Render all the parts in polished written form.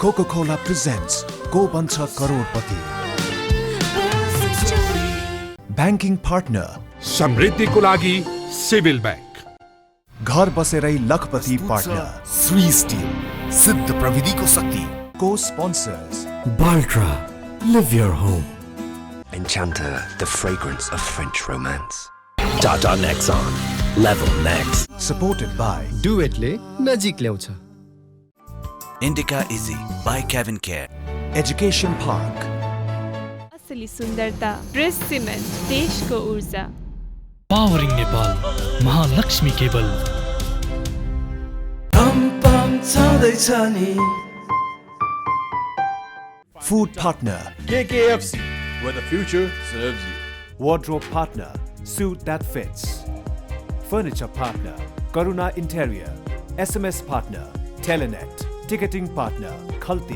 Coca-Cola presents Ko Bancha Crorepati. Banking partner समृद्धिको लागि civil bank. घर बसेरै लखपति partner Sri Steel, सिद्ध प्रविधिको शक्ति. Co-sponsors Baltra, live your home. Enchanter, the fragrance of French romance. Tata Nexon, level next. supported by डुएटले नजिक ल्याउँछ. Indica Easy by Kevin Care. Education Park. असली सुन्दरता ब्रेस सिमेन्ट देशको ऊर्जा. Powering Nepal Mahalaxmi Cable. Food partner KKFC, where the future serves you. Wardrobe partner Suit That Fits. Furniture partner Karuna Interior. SMS partner Telenet. Ticketing partner Khalti.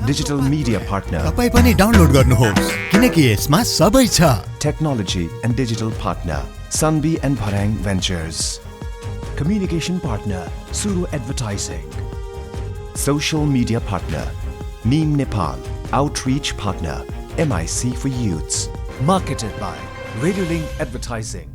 Digital media partner तपाई पनि download गर्नुहोस् किनकि यसमा सबै छ. Technology and digital partner Sunbi and Bharang Ventures. Communication partner Suru Advertising. Social media partner Meme Nepal. Outreach partner MIC for Youths. Marketed by Radiolink Advertising.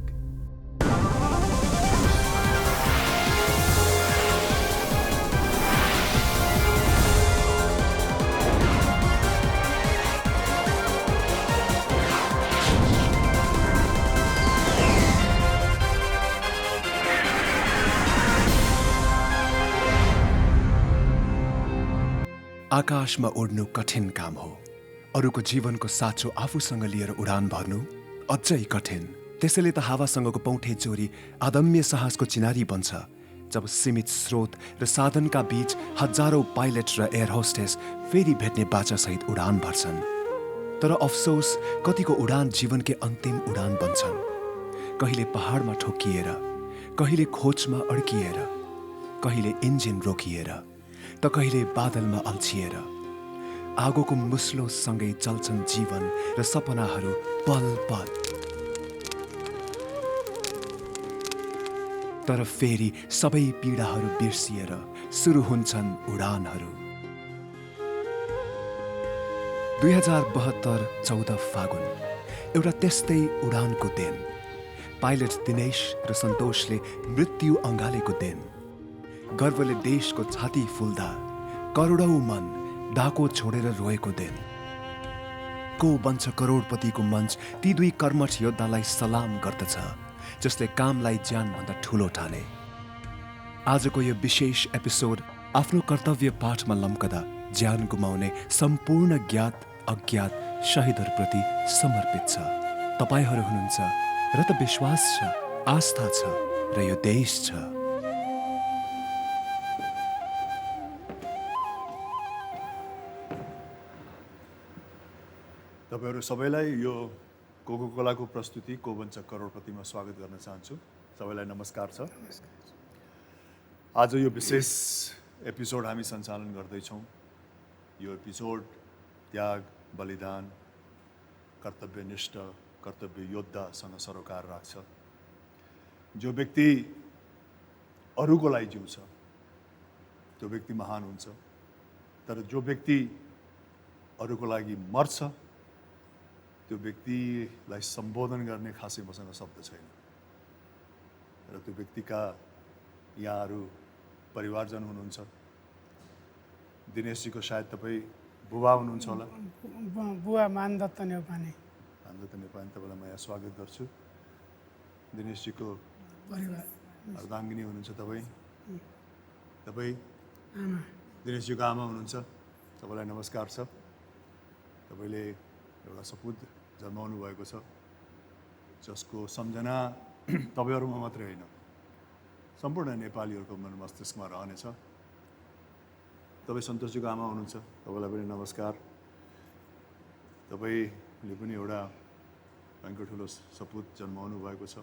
आकाशमा उड्नु कठिन काम हो. अरूको जीवनको साँचो आफूसँग लिएर उडान भर्नु अझै कठिन. त्यसैले त हावासँगको पौठे चोरी अदम्य साहसको चिनारी बन्छ जब सीमित स्रोत र साधनका बीच हजारौं पाइलट र एयर होस्टेस फेरि भेट्ने बाचासहित उडान भर्छन्. तर अफसोस कतिको उडान जीवनकै अन्तिम उडान बन्छन्. कहिले पहाडमा ठोकिएर, कहिले खोजमा अड्किएर, कहिले इन्जिन रोकिएर, त कहिले बादलमा अल्छिएर. आगोको मुस्लो सँगै चल्छन् जीवन र सपनाहरू पल पल. तर फेरि सबै पीडाहरू बिर्सिएर सुरु हुन्छन् उडानहरू. 2072 14 फागुन एउटा त्यस्तै उडानको दिन. पाइलट दिनेश र सन्तोषले मृत्यु अँगालेको दिन. गर्वले देशको छाती फुल्दा करोडौं मन डाको छोडेर रोएको दिन. को बन्छ करोडपतिको मञ्च ती दुई कर्मठ योद्धालाई सलाम गर्दछ जसले कामलाई ज्यानभन्दा ठुलो ठाने. आजको यो विशेष एपिसोड आफ्नो कर्तव्य पाठमा लम्कदा ज्यान गुमाउने सम्पूर्ण ज्ञात अज्ञात शहीदहरूप्रति समर्पित छ. तपाईहरू हुनुहुन्छ र त विश्वास छ, आस्था छ र यो देश छ. तपाईहरू सबैलाई यो कोकाकोलाको प्रस्तुति को बन्छ करोडपतिमा स्वागत गर्न चाहन्छु. सबैलाई नमस्कार छ. आज यो विशेष एपिसोड हामी सञ्चालन गर्दैछौँ. यो एपिसोड त्याग, बलिदान, कर्तव्यनिष्ठ, कर्तव्य योद्धासँग सरोकार राख्छ. जो व्यक्ति अरूको लागि जिउँछ त्यो व्यक्ति महान हुन्छ. तर जो व्यक्ति अरूको लागि मर्छ त्यो व्यक्तिलाई सम्बोधन गर्ने खासै मसँग शब्द छैन. र त्यो व्यक्तिका यहाँहरू परिवारजन हुनुहुन्छ. दिनेशजीको सायद तपाईँ बुबा हुनुहुन्छ होला. बुवा मानदत्त नेपाली. मानदत्त नेपाली, तपाईँलाई म यहाँ स्वागत गर्छु. दिनेशजीको अर्धाङ्गिनी हुनुहुन्छ तपाईँ. तपाईँ दिनेशजीको आमा हुनुहुन्छ. तपाईँलाई नमस्कार छ. तपाईँले एउटा सपुत जन्माउनु भएको छ जसको सम्झना तपाईँहरूमा मात्रै होइन सम्पूर्ण नेपालीहरूको मन मस्तिष्कमा रहनेछ. तपाईँ सन्तोषजीको आमा हुनुहुन्छ. तपाईँलाई पनि नमस्कार. तपाईँले पनि एउटा भयङ्कर ठुलो सपुत जन्माउनु भएको छ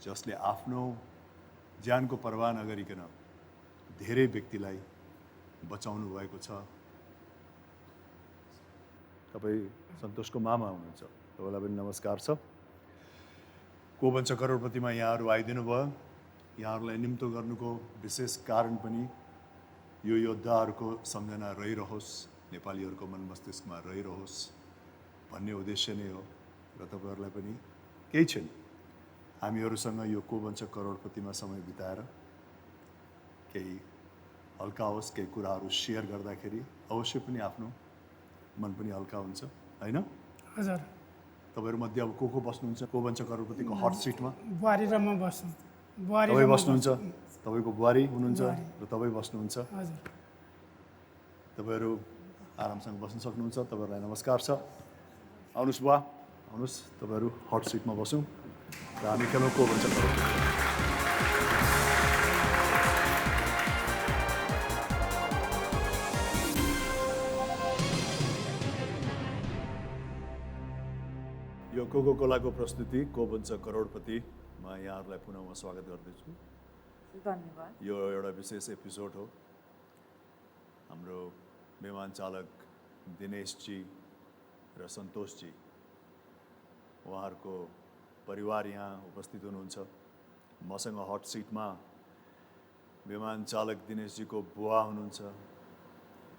जसले आफ्नो ज्यानको परवाह नगरिकन धेरै व्यक्तिलाई बचाउनु भएको छ. तपाईँ सन्तोषको मामा हुनुहुन्छ. तपाईँलाई पनि नमस्कार छ. को बन्छ करोडपतिमा यहाँहरू आइदिनु भयो. यहाँहरूलाई निम्तो गर्नुको विशेष कारण पनि यो योद्धाहरूको सम्झना रहिरहोस्, नेपालीहरूको मन मस्तिष्कमा रहिरहोस् भन्ने उद्देश्य नै हो। र तपाईँहरूलाई पनि केही छैन, हामीहरूसँग यो को भन्छ करोडपतिमा समय बिताएर केही हल्का होस्, केही कुराहरू सेयर गर्दाखेरि अवश्य पनि आफ्नो मन पनि हल्का हुन्छ, होइन? हजुर। तपाईँहरूमध्ये अब को बस्नुहुन्छ को भन्छ करोडपतिको हट सिटमा? बुहारी र म बस्छु। बुहारी तपाईँ बस्नुहुन्छ, तपाईँको बुहारी हुनुहुन्छ र तपाईँ बस्नुहुन्छ। हजुर। तपाईँहरू आरामसँग बस्न सक्नुहुन्छ। तपाईँहरूलाई नमस्कार छ। आउनुहोस् बुवा, आउनुहोस्, तपाईँहरू हट सिटमा बसौँ र हामी खेलौँ को भन्छ करोडपति। यो कोको कोलाको प्रस्तुति को भन्छ करोडपतिमा यहाँहरूलाई पुनः म स्वागत गर्दैछु। धन्यवाद। यो एउटा विशेष एपिसोड हो। हाम्रो विमान चालक दिनेशजी र सन्तोषजी, उहाँहरूको परिवार यहाँ उपस्थित हुनुहुन्छ। मसँग हट सिटमा विमान चालक दिनेशजीको बुवा हुनुहुन्छ,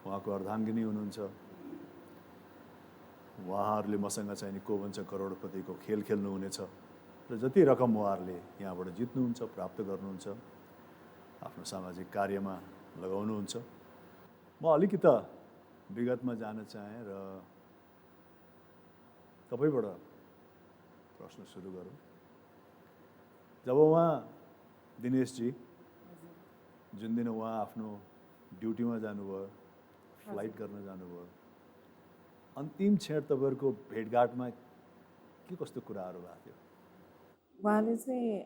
उहाँको अर्धाङ्गिनी हुनुहुन्छ। उहाँहरूले मसँग चाहिँ नि को भन्छ करोडपतिको खेल खेल्नुहुनेछ र जति रकम उहाँहरूले यहाँबाट जित्नुहुन्छ, प्राप्त गर्नुहुन्छ, आफ्नो सामाजिक कार्यमा लगाउनुहुन्छ। म अलिकति विगतमा जान चाहेँ र तपाईँबाट प्रश्न सुरु गरौँ। जब उहाँ दिनेशजी जुन दिन उहाँ आफ्नो ड्युटीमा जानुभयो, फ्लाइट गर्न जानुभयो, अन्तिम क्षण तपाईँहरूको भेटघाटमा के कस्तो कुराहरू भएको थियो? उहाँले चाहिँ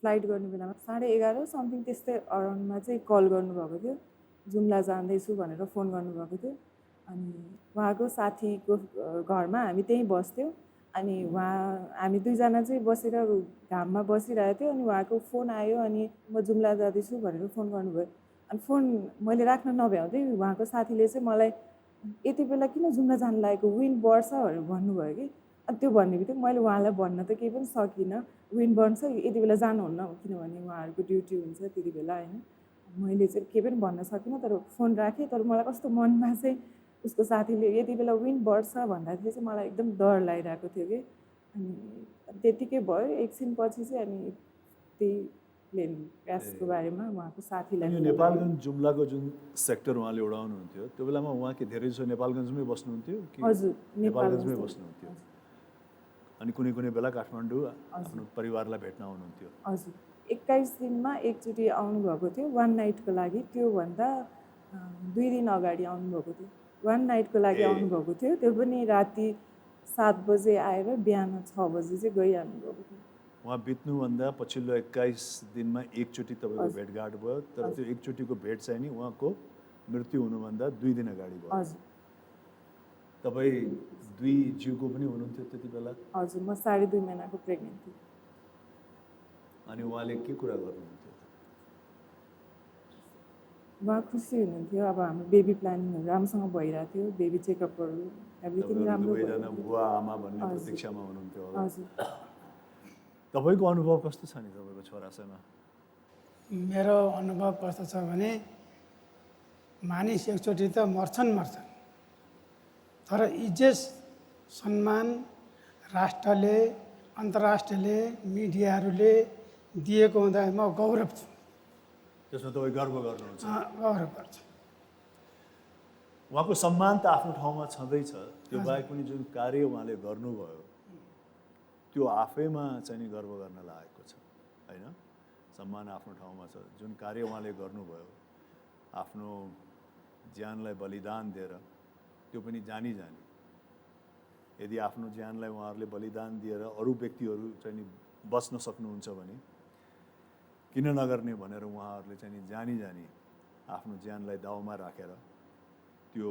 फ्लाइट गर्ने बेलामा 11:30 समथिङ त्यस्तै अराउन्डमा चाहिँ कल गर्नुभएको थियो। जुम्ला जाँदैछु भनेर फोन गर्नुभएको थियो। अनि उहाँको साथीको घरमा हामी त्यहीँ बस्थ्यौँ। अनि हामी दुईजना चाहिँ बसेर घाममा बसिरहेको थियो। अनि उहाँको फोन आयो, अनि म जुम्ला जाँदैछु भनेर फोन गर्नुभयो। अनि फोन मैले राख्न नभ्याउँदै उहाँको साथीले चाहिँ मलाई यति बेला किन जुम्ला जानु लागेको, विन्ड बढ्छ भनेर भन्नुभयो कि। अनि त्यो भन्ने बित्तिकै मैले उहाँलाई भन्न त केही पनि सकिनँ, विन्ड बढ्छ यति बेला जानुहुन्न, किनभने उहाँहरूको ड्युटी हुन्छ त्यति बेला, होइन। मैले चाहिँ केही पनि भन्न सकिनँ, तर फोन राखेँ। तर मलाई कस्तो मनमा चाहिँ उसको साथीले यति बेला विन्ड बढ्छ भन्दाखेरि चाहिँ मलाई एकदम डर लागिरहेको थियो कि। अनि त्यतिकै भयो। एकछिनपछि चाहिँ अनि त्यही प्लेन क्रासको बारेमा उहाँको साथीलाई यो नेपालगञ्ज जुम्लाको जुन सेक्टर उहाँले उडाउनुहुन्थ्यो त्यो बेलामा उहाँ के धेरै जसो नेपालगञ्जमै बस्नुहुन्थ्यो कि? हजुर, नेपालगञ्जमै बस्नुहुन्थ्यो। अनि कुनै कुनै बेला काठमाडौँ आफ्नो परिवारलाई भेट्न आउनुहुन्थ्यो? हजुर, 21 दिनमा एकचोटि आउनुभएको थियो 1 नाइटको लागि। त्योभन्दा 2 दिन अगाडि आउनुभएको थियो। 1 नाइटको लागि आउनुभएको थियो। त्यो पनि राति 7 बजे आएर बिहान 6 बजे चाहिँ गइहाल्नुभएको थियो। उहाँ बित्नुभन्दा पछिल्लो 21 दिनमा एकचोटि तपाईँको भेटघाट भयो, तर त्यो एकचोटिको भेट चाहिँ नि उहाँको मृत्यु हुनुभन्दा 2 दिन अगाडि भयो। हजुर। तपाईँ 2 जिउको पनि हुनुहुन्थ्यो त्यति बेला? हजुर, म 2.5 महिनाको प्रेग्नेन्ट थिएँ। अनि उहाँले के कुरा गर्नुहुन्थ्यो? उहाँ खुसी हुनुहुन्थ्यो। अब हाम्रो बेबी प्लानिङहरू राम्रोसँग भइरहेको थियो, बेबी चेकअपहरू एभ्रिथिङ राम्रो भयो। दुवैजना बुवा आमा भन्ने प्रतीक्षामा हुनुहुन्थ्यो होला। हजुर। तपाईँको अनुभव कस्तो छ नि तपाईँको छोरासँग? मेरो अनुभव कस्तो छ भने मानिस एकचोटि त मर्छन्, तर इज्जत सम्मान राष्ट्रले, अन्तर्राष्ट्रियले, मिडियाहरूले दिएको हुँदा म गौरव छु। त्यसमा तपाईँ गर्व गर्नुहुन्छ? गौरव गर्छु। उहाँको सम्मान त आफ्नो ठाउँमा छँदैछ, त्यो बाहेक पनि जुन कार्य उहाँले गर्नुभयो त्यो आफैमा चाहिँ नि गर्व गर्न लागेको छ, होइन? सम्मान आफ्नो ठाउँमा छ। जुन कार्य उहाँले गर्नुभयो, आफ्नो ज्यानलाई बलिदान दिएर, त्यो पनि जानी यदि आफ्नो ज्यानलाई उहाँहरूले बलिदान दिएर अरू व्यक्तिहरू चाहिँ नि बच्न सक्नुहुन्छ भने किन नगर्ने भनेर उहाँहरूले चाहिँ नि जानी आफ्नो ज्यानलाई दाउमा राखेर त्यो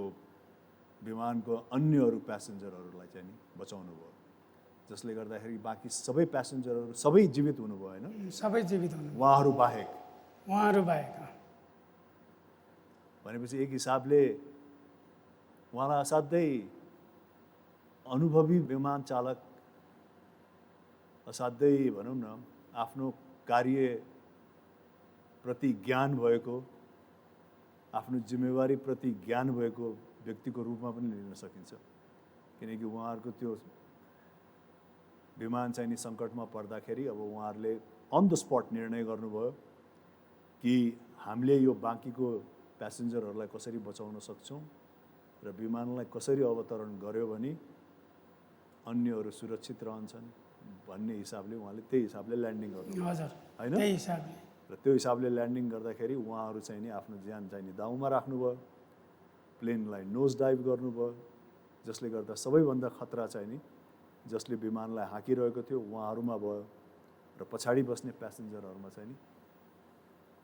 विमानको अन्य अरू प्यासेन्जरहरूलाई चाहिँ नि बचाउनु भयो, जसले गर्दाखेरि बाँकी सबै प्यासेन्जरहरू सबै जीवित हुनुभयो, होइन? सबै जीवित हुनुभयो उहाँहरू बाहेक। भनेपछि एक हिसाबले उहाँलाई असाध्यै अनुभवी विमान चालक, असाध्यै भनौँ न आफ्नो कार्यप्रति ज्ञान भएको आफ्नो जिम्मेवारीप्रति ज्ञान भएको व्यक्तिको रूपमा पनि लिन सकिन्छ, किनकि उहाँहरूको त्यो विमान चाहिँ नि सङ्कटमा पर्दाखेरि अब उहाँहरूले अन द स्पट निर्णय गर्नुभयो कि हामीले यो बाँकीको प्यासेन्जरहरूलाई कसरी बचाउन सक्छौँ र विमानलाई कसरी अवतरण गर्यो भने अन्यहरू सुरक्षित रहन्छन् भन्ने हिसाबले उहाँले त्यही हिसाबले ल्यान्डिङ गर्नु हजुर होइन त्यही हिसाबले र त्यो हिसाबले ल्यान्डिङ गर्दाखेरि उहाँहरू चाहिँ नि आफ्नो ज्यान चाहिँ नि दाउमा राख्नुभयो, प्लेनलाई नोज डाइभ गर्नुभयो, जसले गर्दा सबैभन्दा खतरा चाहिँ नि जसले विमानलाई हाँकिरहेको थियो उहाँहरूमा भयो र पछाडि बस्ने प्यासेन्जरहरूमा चाहिँ नि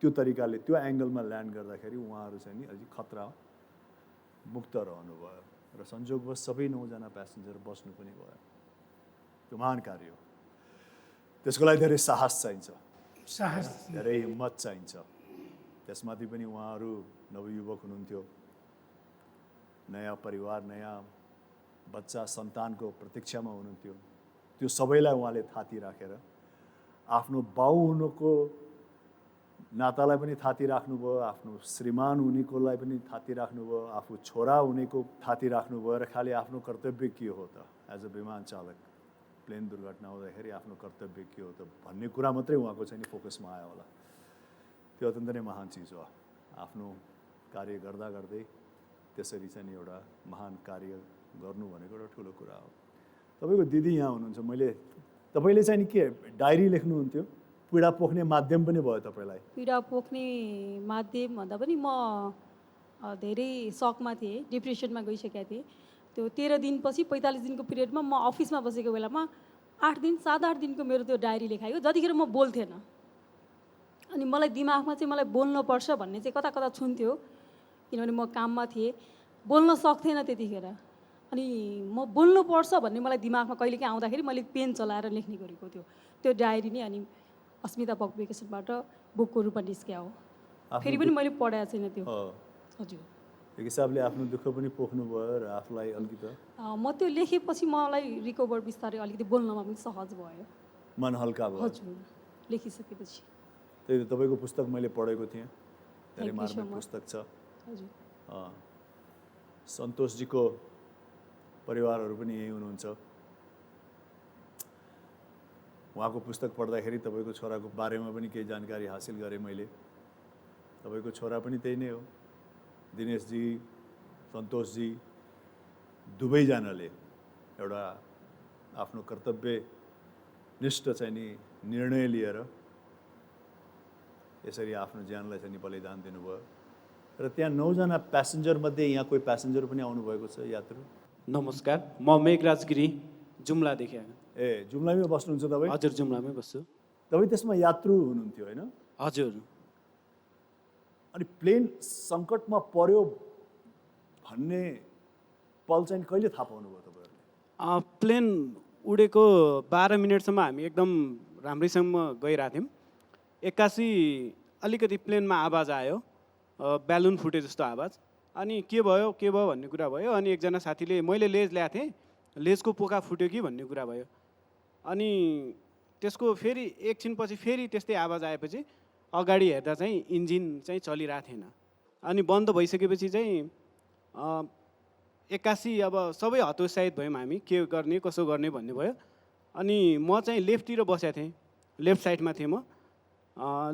त्यो तरिकाले त्यो एङ्गलमा ल्यान्ड गर्दाखेरि उहाँहरू चाहिँ नि अझै खतरा मुक्त रहनुभयो र संयोगवश सबै 9जना प्यासेन्जर बस्नु पनि भयो। त्यो महान कार्य हो, त्यसको लागि धेरै साहस चाहिन्छ, धेरै हिम्मत चाहिन्छ। त्यसमाथि पनि उहाँहरू नवयुवक हुनुहुन्थ्यो, नयाँ परिवार, नयाँ बच्चा सन्तानको प्रतीक्षामा हुनुहुन्थ्यो। त्यो सबैलाई उहाँले थाती राखेर आफ्नो बाउ हुनुको नातालाई पनि थाती राख्नुभयो, आफ्नो श्रीमान हुनेकोलाई पनि थाती राख्नुभयो, आफू छोरा हुनेको थाती राख्नुभयो र खालि आफ्नो कर्तव्य के हो त एज अ विमान चालक प्लेन दुर्घटना हुँदाखेरि आफ्नो कर्तव्य के हो त भन्ने कुरा मात्रै उहाँको चाहिँ फोकसमा आयो होला। त्यो अत्यन्त नै महान चिज हो। आफ्नो कार्य गर्दा गर्दै त्यसरी चाहिँ एउटा महान कार्य गर्नु भनेको एउटा ठुलो कुरा हो। तपाईँको दिदी यहाँ हुनुहुन्छ, तपाईँले चाहिँ नि के डायरी लेख्नुहुन्थ्यो, पीडा पोख्ने माध्यम पनि भयो तपाईँलाई? पीडा पोख्ने माध्यम भन्दा पनि म धेरै सकमा थिएँ, डिप्रेसनमा गइसकेका थिएँ। त्यो 13 दिनपछि 45 दिनको पिरियडमा म अफिसमा बसेको बेलामा 7-8 दिनको मेरो त्यो डायरी लेखायो, जतिखेर म बोल्थेन। अनि मलाई दिमागमा चाहिँ मलाई बोल्नुपर्छ भन्ने चाहिँ कता कता छुन्थ्यो, किनभने म काममा थिएँ, बोल्न सक्थेन त्यतिखेर। अनि म बोल्नुपर्छ भन्ने मलाई दिमागमा कहिलेकाहीँ आउँदाखेरि मैले पेन चलाएर लेख्ने गरेको थियो त्यो डायरी नै। अनि अस्मिता पब्लिकेसनबाट बुकको रूपमा निस्क्या हो, फेरि पनि मैले पढाएको छैन त्यो। हजुर, एक हिसाबले आफ्नो दुःख पनि पोख्नु भयो र आफूलाई अलिकति म त्यो लेखेपछि मलाई रिकभर बिस्तारै अलिकति बोल्नमा पनि सहज भयो, मन हल्का भयो। हजुर, लेखिसकेपछि। त्यही त तपाईँको पुस्तक मैले पढेको थिएँ, धेरै मार्मिक पुस्तक छ। हजुर, सन्तोषजीको परिवारहरू पनि यही हुनुहुन्छ। उहाँको पुस्तक पढ्दाखेरि तपाईँको छोराको बारेमा पनि केही जानकारी हासिल गरेँ मैले। तपाईँको छोरा पनि त्यही नै हो, दिनेशजी, सन्तोषजी दुवैजनाले एउटा आफ्नो कर्तव्यनिष्ठ चाहिँ नि निर्णय लिएर यसरी आफ्नो ज्यानलाई चाहिँ नि बलिदान दिनुभयो। र त्यहाँ 9जना प्यासेन्जरमध्ये यहाँ कोही प्यासेन्जर पनि आउनुभएको छ, यात्रु? नमस्कार, म मेघराज गिरी, जुम्लादेखि आएको। ए, जुम्लामै बस्नुहुन्छ तपाईँ? हजुर, जुम्लामै बस्छु। तपाईँ त्यसमा यात्रु हुनुहुन्थ्यो होइन? हजुर। अनि प्लेन सङ्कटमा पर्यो भन्ने पल चाहिँ कहिले थाहा पाउनुभयो तपाईँहरूले? प्लेन उडेको 12 मिनटसम्म हामी एकदम राम्रैसँग गइरहेको थियौँ। एक्कासी अलिकति प्लेनमा आवाज आयो, ब्यालुन फुटे जस्तो आवाज। अनि के भयो भन्ने कुरा भयो। अनि एकजना साथीले मैले लेज ल्याएको थिएँ, लेजको पोका फुट्यो कि भन्ने कुरा भयो। अनि त्यसको फेरि एकछिनपछि फेरि त्यस्तै आवाज आएपछि अगाडि हेर्दा चाहिँ इन्जिन चाहिँ चलिरहेको थिएन। अनि बन्द भइसकेपछि चाहिँ एक्कासी अब सबै हतोत्साहित भयौँ हामी, के गर्ने कसो गर्ने भन्ने भयो। अनि म चाहिँ लेफ्टतिर बसेको थिएँ, लेफ्ट साइडमा थिएँ म।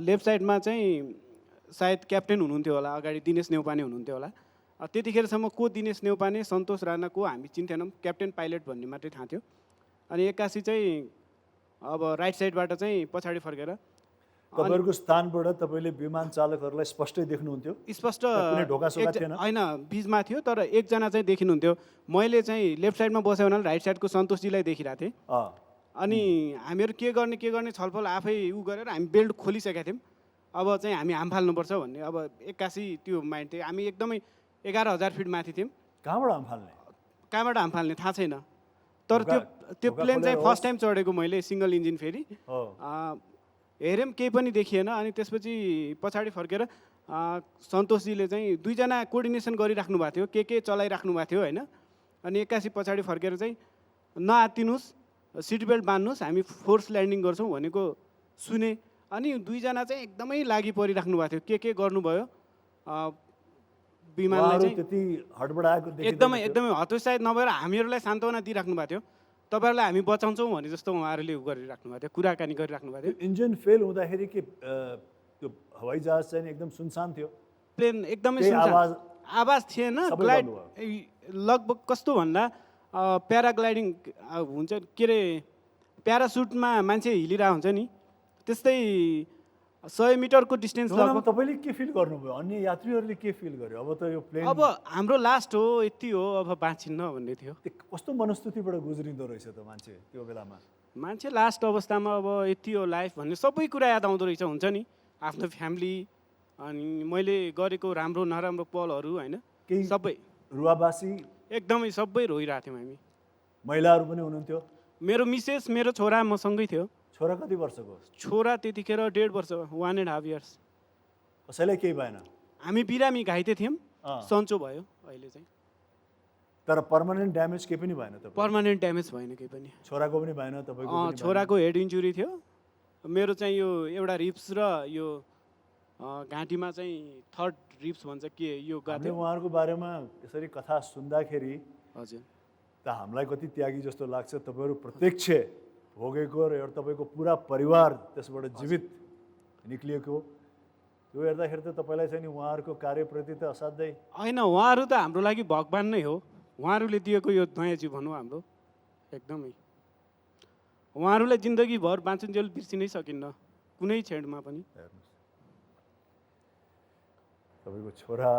लेफ्ट साइडमा चाहिँ सायद क्याप्टेन हुनुहुन्थ्यो होला, अगाडि दिनेश नेउपाने हुनुहुन्थ्यो होला। त्यतिखेरसम्म को दिनेश नेउपाने, सन्तोष राणा को हामी चिन्थेनौँ, क्याप्टेन पाइलट भन्ने मात्रै थाहा थियो। अनि एक्कासी चाहिँ अब राइट साइडबाट चाहिँ पछाडि फर्केर तपाईँहरूको स्थानबाट तपाईँले विमान चालकहरूलाई स्पष्टै देख्नुहुन्थ्यो? स्पष्ट होइन, बिचमा थियो, तर एकजना चाहिँ देखिनुहुन्थ्यो। मैले चाहिँ लेफ्ट साइडमा बसेँ हुनाले राइट साइडको सन्तोषजीलाई देखिरहेको थिएँ। अनि हामीहरू के गर्ने छलफल आफै गरेर हामी बेल्ट खोलिसकेका थियौँ। अब चाहिँ हामी हाम फाल्नुपर्छ भन्ने अब एक्कासी त्यो माइन्ड थियो। हामी एकदमै 11,000 फिट माथि थियौँ। कहाँबाट हाम फाल्ने थाहा छैन, तर त्यो प्लेन चाहिँ फर्स्ट टाइम चढेको मैले, सिङ्गल इन्जिन। फेरि हेऱ्यौँ, केही पनि देखिएन। अनि त्यसपछि पछाडि फर्केर सन्तोषजीले चाहिँ 2जना कोअर्डिनेसन गरिराख्नु भएको थियो, के चलाइराख्नु भएको थियो होइन। अनि एक्कासी पछाडि फर्केर चाहिँ नआत्तिनुहोस्, सिट बेल्ट बान्नुहोस्, हामी फोर्स ल्यान्डिङ गर्छौँ भनेको सुने। अनि 2जना चाहिँ एकदमै लागि परिराख्नु भएको थियो, के गर्नुभयो। विमानलाई चाहिँ त्यति हडबडाएको एकदमै हतोत्साहित नभएर हामीहरूलाई सान्त्वना दिइराख्नु भएको थियो। तपाईँहरूलाई हामी बचाउँछौँ भने जस्तो उहाँहरूले गरिराख्नु भएको थियो, कुराकानी गरिराख्नु भएको थियो। इन्जिन फेल हुँदाखेरि के त्यो हवाई जहाज चाहिँ एकदम सुनसान थियो, प्लेन एकदमै सुनसान, आवाज थिएन। ग्लाइड लगभग कस्तो भन्दा प्याराग्लाइडिङ हुन्छ के अरे प्यारासुटमा मान्छे हिलिरहेको हुन्छ नि त्यस्तै 100 मिटरको डिस्टेन्स लगभग। तपाईँले के फिल गर्नुभयो, अन्य यात्रीहरूले के फिल गर्यो? अब त यो प्लेन अब हाम्रो लास्ट हो, यति हो, अब बाँचिन्न भन्ने थियो। कस्तो मनस्थितिबाट गुज्रिँदो रहेछ त मान्छे त्यो बेलामा? मान्छे लास्ट अवस्थामा अब यति हो लाइफ भन्ने सबै कुरा याद आउँदो रहेछ, हुन्छ नि, आफ्नो फ्यामिली अनि मैले गरेको राम्रो नराम्रो पलहरू होइन, सबै रुवाबासी एकदमै सबै रोइरहेको थियौँ हामी। महिलाहरू पनि हुनुहुन्थ्यो? मेरो मिसेस, मेरो छोरा मसँगै थियो। छोरा कति वर्षको? छोरा त्यतिखेर 1.5 वर्ष, 1.5 इयर्स। कसैलाई केही भएन? हामी बिरामी घाइते थियौँ, सन्चो भयो अहिले चाहिँ। तर पर्मानेन्ट ड्यामेज केही पनि भएन? त पर्मानेन्ट ड्यामेज भएन केही पनि। छोराको पनि भएन? तपाईँको? छोराको हेड इन्जुरी थियो, मेरो चाहिँ यो एउटा रिप्स र यो घाँटीमा चाहिँ 3rd रिप्स भन्छ के यो गाथे। उहाँहरूको बारेमा यसरी कथा सुन्दाखेरि हजुर त हामीलाई कति त्यागी जस्तो लाग्छ। तपाईँहरू प्रत्यक्ष भोगेको र एउटा तपाईँको पुरा परिवार त्यसबाट जीवित निक्लिएको, त्यो हेर्दाखेरि त तपाईँलाई चाहिँ नि उहाँहरूको कार्यप्रति त असाध्यै। होइन, उहाँहरू त हाम्रो लागि भगवान नै हो। उहाँहरूले दिएको यो नयाँ जीवन हो हाम्रो, एकदमै। उहाँहरूलाई जिन्दगीभर बाँचुन्जेल बिर्सिनै सकिन्न कुनै क्षणमा पनि। तपाईँको छोरा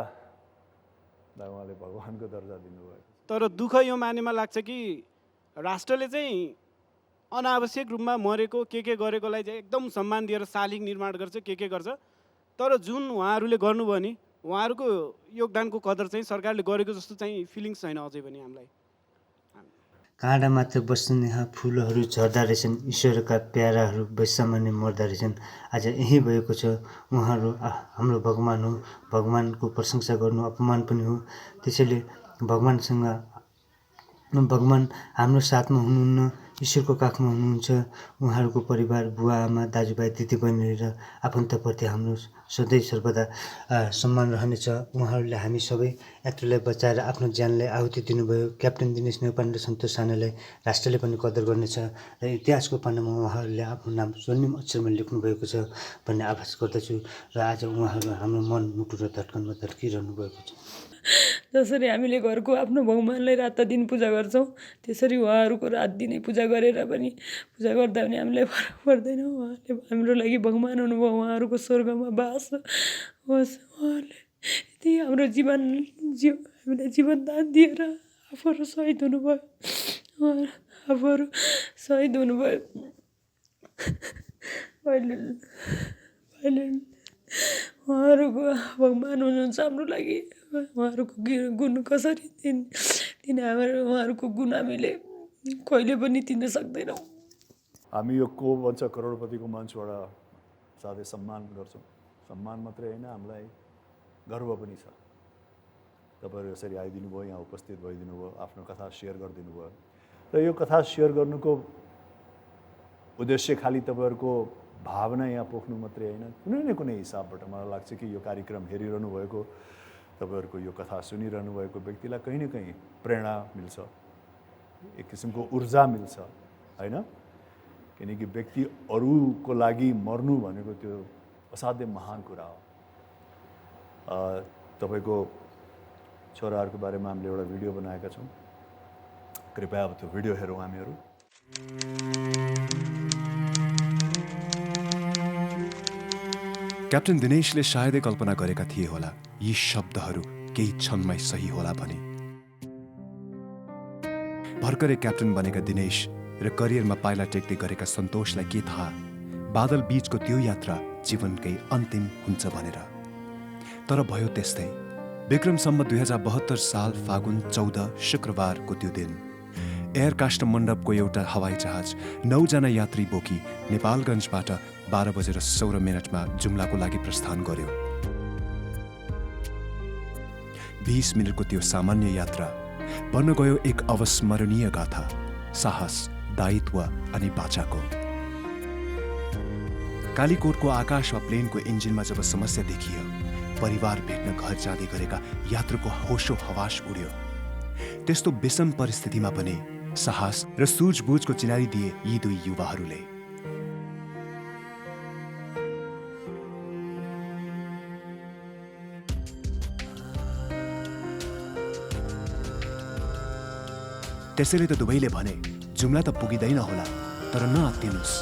उहाँले भगवानको दर्जा दिनुभयो। तर दुःख यो मानेमा लाग्छ कि राष्ट्रले चाहिँ अनावश्यक रूपमा मरेको के गरेकोलाई चाहिँ एकदम सम्मान दिएर शालिग निर्माण गर्छ, के गर्छ। तर जुन उहाँहरूले गर्नुभयो नि, उहाँहरूको योगदानको कदर चाहिँ सरकारले गरेको जस्तो चाहिँ फिलिङ्स छैन अझै पनि हामीलाई। काँडा मात्र बस्ने फुलहरू झर्दा रहेछन्, ईश्वरका प्याराहरू वैषम्यले मर्दा रहेछन्। आज यही भएको छ। उहाँहरू हाम्रो भगवान हो, भगवानको प्रशंसा गर्नु अपमान पनि हो। त्यसैले भगवान हाम्रो साथमा हुनुहुन्न, ईश्वरको काखमा हुनुहुन्छ। उहाँहरूको परिवार, बुवा आमा, दाजुभाइ, दिदीबहिनी र आफन्तप्रति हाम्रो सधैँ सर्वदा सम्मान रहनेछ। उहाँहरूले हामी सबै यात्रुलाई बचाएर आफ्नो ज्यानलाई आहुति दिनुभयो। क्याप्टेन दिनेश नेउपाने र सन्तोष सानालाई राष्ट्रले पनि कदर गर्नेछ र इतिहासको पानामा उहाँहरूले आफ्नो नाम स्वर्णिम अक्षरमा लेख्नुभएको छ भन्ने आभास गर्दछु। र आज उहाँहरू हाम्रो मन, मुटु र धड्कनमा धड्किरहनु भएको छ। जसरी हामीले घरको आफ्नो भगवानलाई रात दिन पूजा गर्छौँ, त्यसरी उहाँहरूको रात दिनै पूजा गरेर पनि पूजा गर्दा पनि हामीलाई फरक पर्दैन। उहाँले हाम्रो लागि भगवान हुनुभयो, उहाँहरूको स्वर्गमा बास होस्। उहाँले यति हाम्रो हामीलाई जीवन दान दिएर आफूहरू शहीद हुनुभयो, आफूहरू शहीद हुनुभयो। उहाँहरूको भगवान हुनुहुन्छ हाम्रो लागि। उहाँहरूको गुण कसरी उहाँहरूको गुण हामीले कहिले पनि तिर्न सक्दैनौँ। हामी यो को भन्छ करोडपतिको मञ्चबाट साथै सम्मान गर्छौँ। सम्मान मात्रै होइन, हामीलाई गर्व पनि छ। तपाईँहरू यसरी आइदिनु भयो, यहाँ उपस्थित भइदिनु भयो, आफ्नो कथा सेयर गरिदिनु भयो। र यो कथा सेयर गर्नुको उद्देश्य खालि तपाईँहरूको भावना यहाँ पोख्नु मात्रै होइन, कुनै न कुनै हिसाबबाट मलाई लाग्छ कि यो कार्यक्रम हेरिरहनु भएको, तपाईँहरूको यो कथा सुनिरहनु भएको व्यक्तिलाई कहीँ न कहीँ प्रेरणा मिल्छ, एक किसिमको ऊर्जा मिल्छ, होइन? किनकि व्यक्ति अरूको लागि मर्नु भनेको त्यो असाध्यै महान कुरा हो। तपाईँको छोराहरूको बारेमा हामीले एउटा भिडियो बनाएका छौँ, कृपया अब त्यो भिडियो हेरौँ हामीहरू। क्याप्टेन दिनेशले सायदै कल्पना गरेका थिए होला यी शब्दहरू केही क्षणमै सही होला भने। भर्खरै क्याप्टेन बनेका दिनेश र करियरमा पाइला टेक्दै गरेका सन्तोषलाई के थाहा बादल बीचको त्यो यात्रा जीवनकै अन्तिम हुन्छ भनेर। तर भयो त्यस्तै। विक्रम सम्वत 2072 साल फागुन 14 शुक्रबारको त्यो दिन एयर काष्ठमण्डपको एउटा हवाई जहाज 9 जना यात्री बोकी नेपालगञ्जबाट 12:16 जुम्लाको लागि प्रस्थान गर्यो। 20 मिनटको त्यो सामान्य यात्रा बन्न गयो एक अविस्मरणीय गाथा, साहस, दायित्व अनि बाचाको। कालीकोटको आकाश वा प्लेनको इन्जिनमा जब समस्या देखियो परिवार भेट्न घर जाँदै गरेका यात्रुको होशो हवास उड्यो। त्यस्तो विषम परिस्थितिमा पनि साहस र सूझबुझको चिनारी दिए यी दुई युवाहरूले। त्यसैले त दुवैले भने, जुम्ला त पुगिँदैन होला, तर नआत्तिनुस्,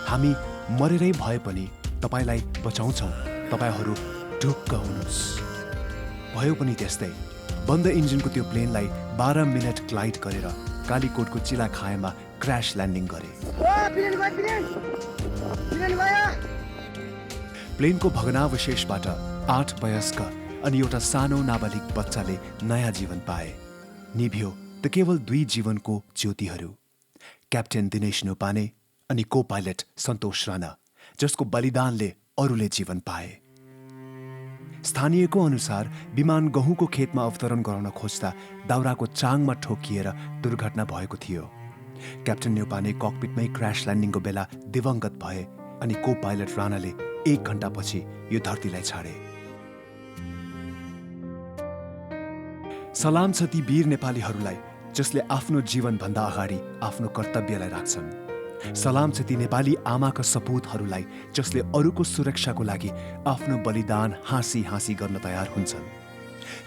हामी मरेरै भए पनि तपाईलाई बचाउँछौँ, तपाईहरू ढुक्क हुनुहोस्। भयो पनि त्यस्तै। बन्द इन्जिनको त्यो प्लेनलाई 12 मिनट ग्लाइड गरेर कालीकोटको चिलाखायामा क्र्यास ल्यान्डिङ गरे। प्लेनको भग्नावशेषबाट 8 वयस्क अनि एउटा सानो नाबालिग बच्चाले नयाँ जीवन पाए। निभ्यो त केवल 2 जीवनको ज्योतिहरू, क्याप्टेन दिनेश न्यौपाने अनि को पाइलट सन्तोष राणा, जसको बलिदानले अरूले जीवन पाए। स्थानीयको अनुसार विमान गहुँको खेतमा अवतरण गराउन खोज्दा दाउराको चाङमा ठोकिएर दुर्घटना भएको थियो। क्याप्टेन न्यौपाने ककपिटमै क्र्यास ल्यान्डिङको बेला दिवंगत भए अनि को पाइलट राणाले 1 घण्टापछि यो धरतीलाई छाडे। सलाम छ ती वीर नेपालीहरूलाई जसले आफ्नो जीवनभन्दा अगाडि आफ्नो कर्तव्यलाई राख्छन्। सलाम छ ती नेपाली आमाका सपूतहरूलाई जसले अरूको सुरक्षाको लागि आफ्नो बलिदान हाँसी हाँसी गर्न तयार हुन्छन्।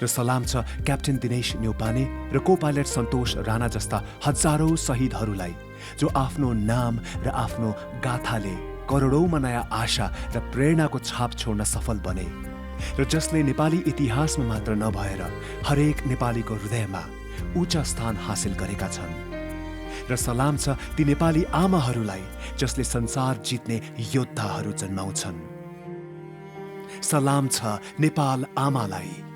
र सलाम छ क्याप्टेन दिनेश न्यौपाने र को पाइलट सन्तोष राणा जस्ता हजारौं शहीदहरूलाई जो आफ्नो नाम र आफ्नो गाथाले करोडौंमा नयाँ आशा र प्रेरणाको छाप छोड्न सफल बने र जसले नेपाली इतिहासमा मात्र नभएर हरेक नेपालीको हृदयमा उच्च स्थान हासिल गरेका छन्। र सलाम छ ती नेपाली आमाहरूलाई जसले संसार जित्ने योद्धाहरू जन्माउँछन्। सलाम छ नेपाल आमालाई।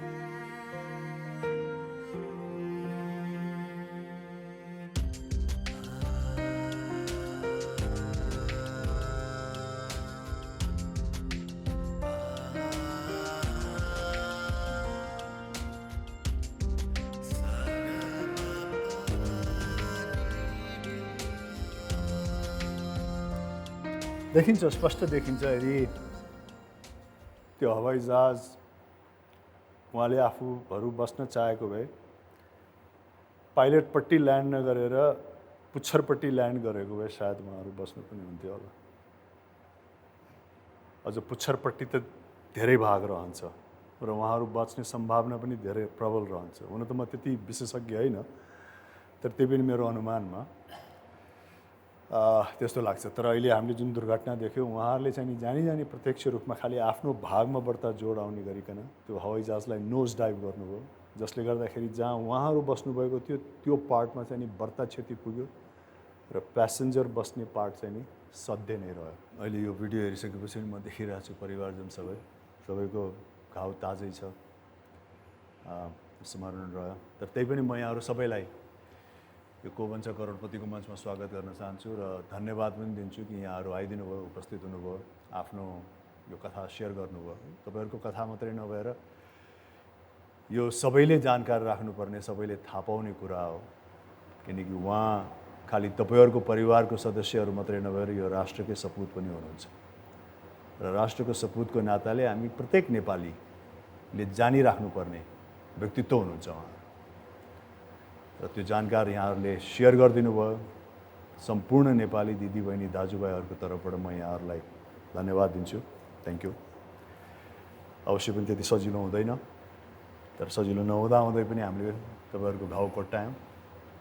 देखिन्छ, स्पष्ट देखिन्छ। यदि त्यो हवाईजहाज उहाँले आफूहरू बस्न चाहेको भए पाइलटपट्टि ल्यान्ड नगरेर पुच्छरपट्टि ल्यान्ड गरेको भए सायद उहाँहरू बस्नु पनि हुन्थ्यो होला। अझ पुच्छरपट्टि त धेरै भाग रहन्छ र उहाँहरू बच्ने सम्भावना पनि धेरै प्रबल रहन्छ। हुन त म त्यति विशेषज्ञ होइन, तर त्यही पनि मेरो अनुमानमा त्यस्तो लाग्छ। तर अहिले हामीले जुन दुर्घटना देख्यौँ, उहाँहरूले चाहिँ जानी जानी प्रत्यक्ष रूपमा खालि आफ्नो भागमा बढ्ता जोड आउने गरिकन त्यो हवाईजहाजलाई नोज डाइभ गर्नुभयो, जसले गर्दाखेरि जहाँ उहाँहरू बस्नुभएको थियो त्यो पार्टमा चाहिँ नि बढ्ता क्षति पुग्यो र प्यासेन्जर बस्ने पार्ट चाहिँ नि सधैँ नै रह्यो। अहिले यो भिडियो हेरिसकेपछि म देखिरहेको छु परिवारजन सबैको घाउ ताजै छ, स्मरण रह्यो। तर त्यही पनि म यहाँहरू सबैलाई यो को भन्छ करोडपतिको मञ्चमा स्वागत गर्न चाहन्छु र धन्यवाद पनि दिन्छु कि यहाँहरू आइदिनु भयो, उपस्थित हुनुभयो, आफ्नो यो कथा सेयर गर्नुभयो। तपाईँहरूको कथा मात्रै नभएर यो सबैले जानकारी राख्नुपर्ने, सबैले थाहा पाउने कुरा हो, किनकि उहाँ खालि तपाईँहरूको परिवारको सदस्यहरू मात्रै नभएर यो राष्ट्रकै सपूत पनि हुनुहुन्छ र राष्ट्रको सपूतको नाताले हामी प्रत्येक नेपालीले जानिराख्नुपर्ने व्यक्तित्व हुनुहुन्छ उहाँ र त्यो जानकारी यहाँहरूले सेयर गरिदिनु भयो। सम्पूर्ण नेपाली दिदीबहिनी दाजुभाइहरूको तर्फबाट म यहाँहरूलाई धन्यवाद दिन्छु। Thank you. अवश्य पनि त्यति सजिलो हुँदैन, तर सजिलो नहुँदै पनि हामीले तपाईँहरूको घाउ कोट्यायौँ,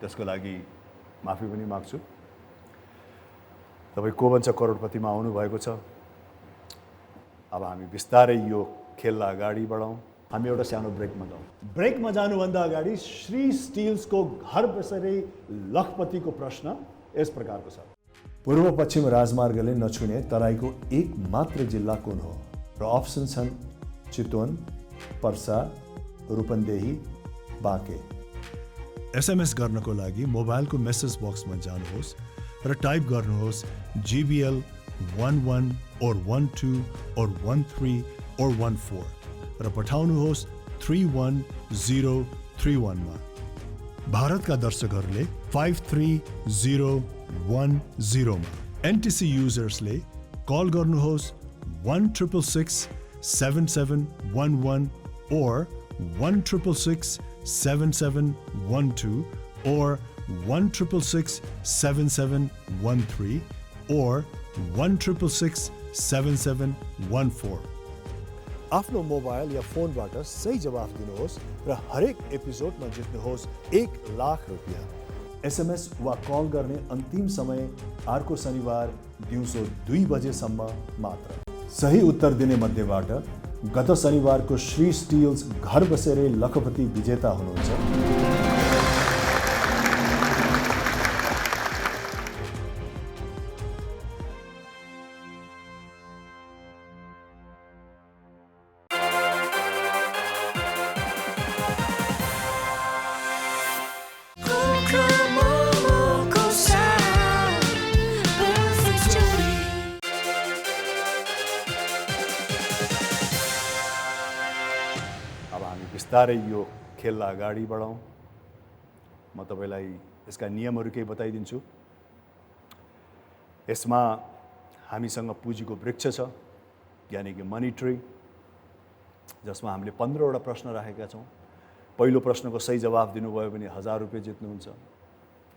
त्यसको लागि माफी पनि माग्छु। तपाईँ को भन्छ करोडपतिमा आउनुभएको छ। अब हामी बिस्तारै यो खेललाई अगाडि बढाउँ। हामी एउटा सानो ब्रेकमा जाउँ। ब्रेकमा जानुभन्दा अगाडि श्री स्टिल्सको घर बसेरै लखपतिको प्रश्न यस प्रकारको छ। पूर्व पश्चिम राजमार्गले नछुने तराईको एक मात्र जिल्ला कुन हो? र अप्सन छन् चितवन, पर्सा, रूपन्देही, बाँके। एसएमएस गर्नको लागि मोबाइलको मेसेज बक्समा जानुहोस् र टाइप गर्नुहोस् GBL 11 or 12 or 13 or 14 र पठाउनुहोस् 31031 मा। भारतका दर्शकहरूले 53010 मा। एनटिसी युजर्सले कल गर्नुहोस् 1666 7711 or 1-666-7712 or 1-666-7713 or 1-666-7714. आफ्नो मोबाइल या फोनबाट सही जवाफ दिनुहोस् र हरेक एपिसोडमा जित्नुहोस् 1 लाख रुपैयाँ। SMS वा कल गर्ने अन्तिम समय अर्को शनिबार दिउँसो 2 बजेसम्म मात्र। सही उत्तर दिने मध्येबाट गत शनिबारको श्री स्टिल्स घर बसेरै लखपति विजेता हुनुहुन्छ। बिस्तारै यो खेललाई अगाडि बढाउँ। म तपाईलाई यसका नियमहरू केही बताइदिन्छु। यसमा हामीसँग पुँजीको वृक्ष छ, यानी कि मनी ट्री, जसमा हामीले 15 वटा प्रश्न राखेका छौँ। पहिलो प्रश्नको सही जवाफ दिनुभयो भने 1000 रुपैयाँ जित्नुहुन्छ।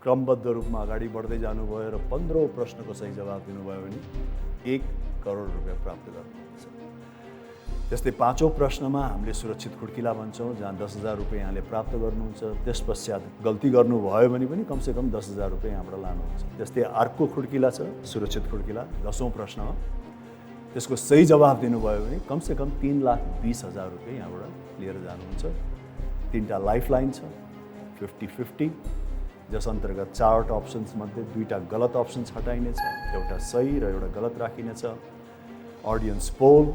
क्रमबद्ध रूपमा अगाडि बढ्दै जानुभयो र 15औं प्रश्नको सही जवाफ दिनुभयो भने 1 करोड रुपैयाँ प्राप्त गर्नुहुन्छ। त्यस्तै 5औं प्रश्नमा हामीले सुरक्षित खुड्किला भन्छौँ, जहाँ 10,000 रुपैयाँ यहाँले प्राप्त गर्नुहुन्छ। त्यसपश्चात गल्ती गर्नुभयो भने पनि कमसेकम 10,000 रुपैयाँ यहाँबाट लानुहुन्छ। त्यस्तै अर्को खुड्किला छ, सुरक्षित खुड्किला 10औं प्रश्नमा। त्यसको सही जवाफ दिनुभयो भने कमसेकम 3,20,000 रुपैयाँ यहाँबाट लिएर जानुहुन्छ। 3टा लाइफ लाइन छ, 50-50, जस अन्तर्गत 4वटा अप्सन्स मध्ये 2टा गलत अप्सन्स हटाइनेछ, एउटा सही र एउटा गलत राखिनेछ। अडियन्स पोल,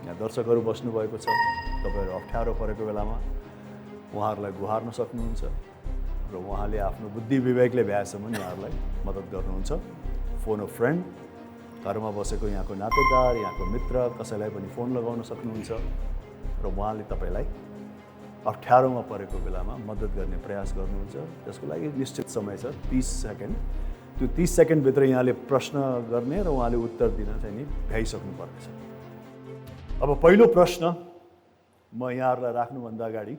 यहाँ दर्शकहरू बस्नुभएको छ, तपाईहरु अप्ठ्यारो परेको बेलामा उहाँहरूलाई गुहार्न सक्नुहुन्छ र उहाँले आफ्नो बुद्धि विवेकले भ्याएसम्म यहाँहरूलाई मद्दत गर्नुहुन्छ। फोन अ फ्रेन्ड, घरमा बसेको यहाँको नातेदार, यहाँको मित्र, कसैलाई पनि फोन लगाउन सक्नुहुन्छ र उहाँले तपाईलाई अप्ठ्यारोमा परेको बेलामा मद्दत गर्ने प्रयास गर्नुहुन्छ। त्यसको लागि निश्चित समय छ, 30 सेकेन्ड। त्यो 30 सेकेन्डभित्र यहाँले प्रश्न गर्ने र उहाँले उत्तर दिन चाहिँ नि भ्याइसक्नु पर्नेछ। अब पहिलो प्रश्न म यहाँहरूलाई राख्नुभन्दा अगाडि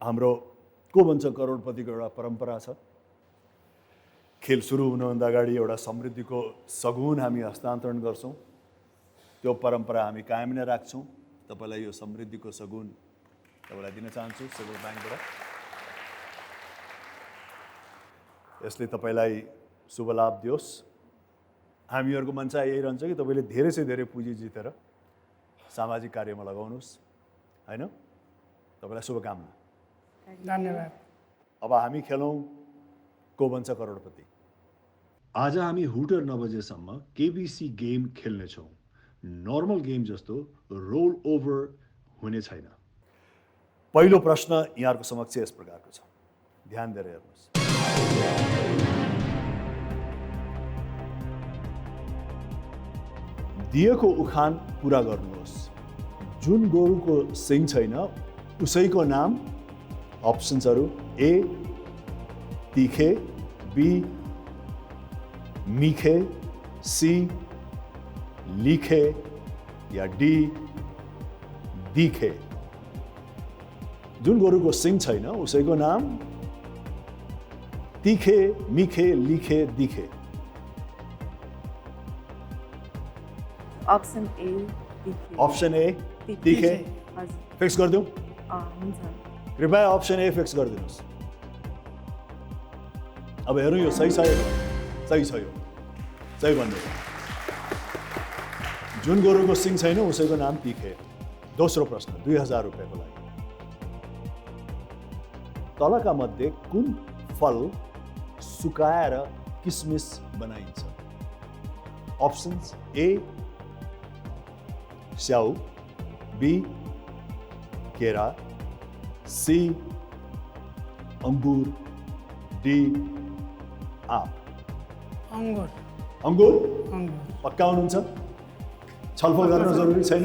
हाम्रो को भन्छ करोडपतिको एउटा परम्परा छ। खेल सुरु हुनुभन्दा अगाडि एउटा समृद्धिको सगुन हामी हस्तान्तरण गर्छौँ। त्यो परम्परा हामी कायम नै राख्छौँ। तपाईलाई यो समृद्धिको सगुन तपाईलाई दिन चाहन्छु सेन्ट्रल ब्याङ्कबाट। यसले तपाईलाई शुभ लाभ दियोस्। हामीहरूको मनसा यही रहन्छ कि तपाईले धेरै से धेरै पुँजी जितेर सामाजिक कार्यमा लगाउनुहोस्, हैन? तपाईलाई शुभकामना। धन्यवाद। अब हामी खेलौँ को भन्छ करोडपति। आज हामी हुटर नबजेसम्म केबीसी गेम खेल्नेछौँ। नर्मल गेम जस्तो रोल ओभर हुने छैन। पहिलो प्रश्न यहाँहरूको समक्ष यस प्रकारको छ, ध्यान दिएर हेर्नुहोस्। दिएको उखान पूरा गर्नुहोस्। जुन गोरुको सिङ छैन उसैको नाम। अप्सन्सहरू ए तीखे, बी मीखे, सी लिखे या डी दिखे। जुन गोरुको सिङ छैन उसैको नाम तीखे, मीखे, लिखे, दिखे। अप्सन ए तीखे। अप्सन ए तीखे फिक्स गरिदिउँ? हुन्छ। कृपया अप्सन ए फिक्स गरिदिनुहोस्। अब हेरौँ यो सही छ यो? सही छ यो, सही भन्नु। जुन गोरुको सिङ छैन उसैको नाम तीखे। दोस्रो प्रश्न 2000 रुपैयाँको लागि। तलका मध्ये कुन फल सुकाएर किसमिस बनाइन्छ? अप्सन्स ए स्याउ, बी केरा, सी अंगूर, डी आप। अंगूर। अंगूर? अंगूर। पक्का हुनुहुन्छ? छलफल गर्न जरुरी छैन?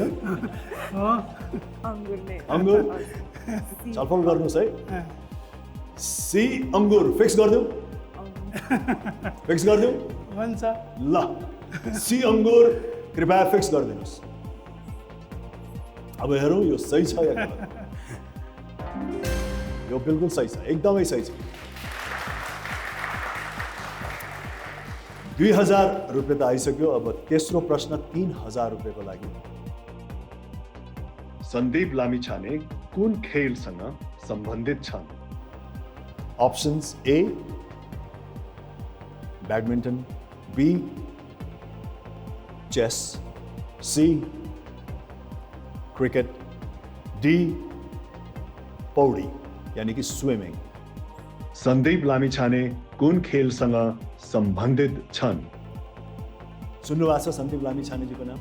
अंगूर छलफल गर्नुहोस् है। सी अंगूर फिक्स गरिदिउँ? फिक्स गरिदिउँ? हुन्छ। ल सी अंगूर कृपया फिक्स गरिदिनुहोस्। अब हेरौँ यो सही छ या गलत। यो बिल्कुल सही छ, एकदमै सही छ। 2000 रुपियाँ त आइसक्यो। अब तेस्रो प्रश्न 3000 रुपियाँको लागि। सन्दीप लामिछाने कुन खेलसँग सम्बन्धित छन्? Options A badminton, B chess, C cricket, D पौडी यानी कि स्विमिंग। सन्दीप लामिछाने कुन खेलसँग सम्बन्धित छन्? सुन्नुभएको छ सन्दीप लामिछानेजीको नाम?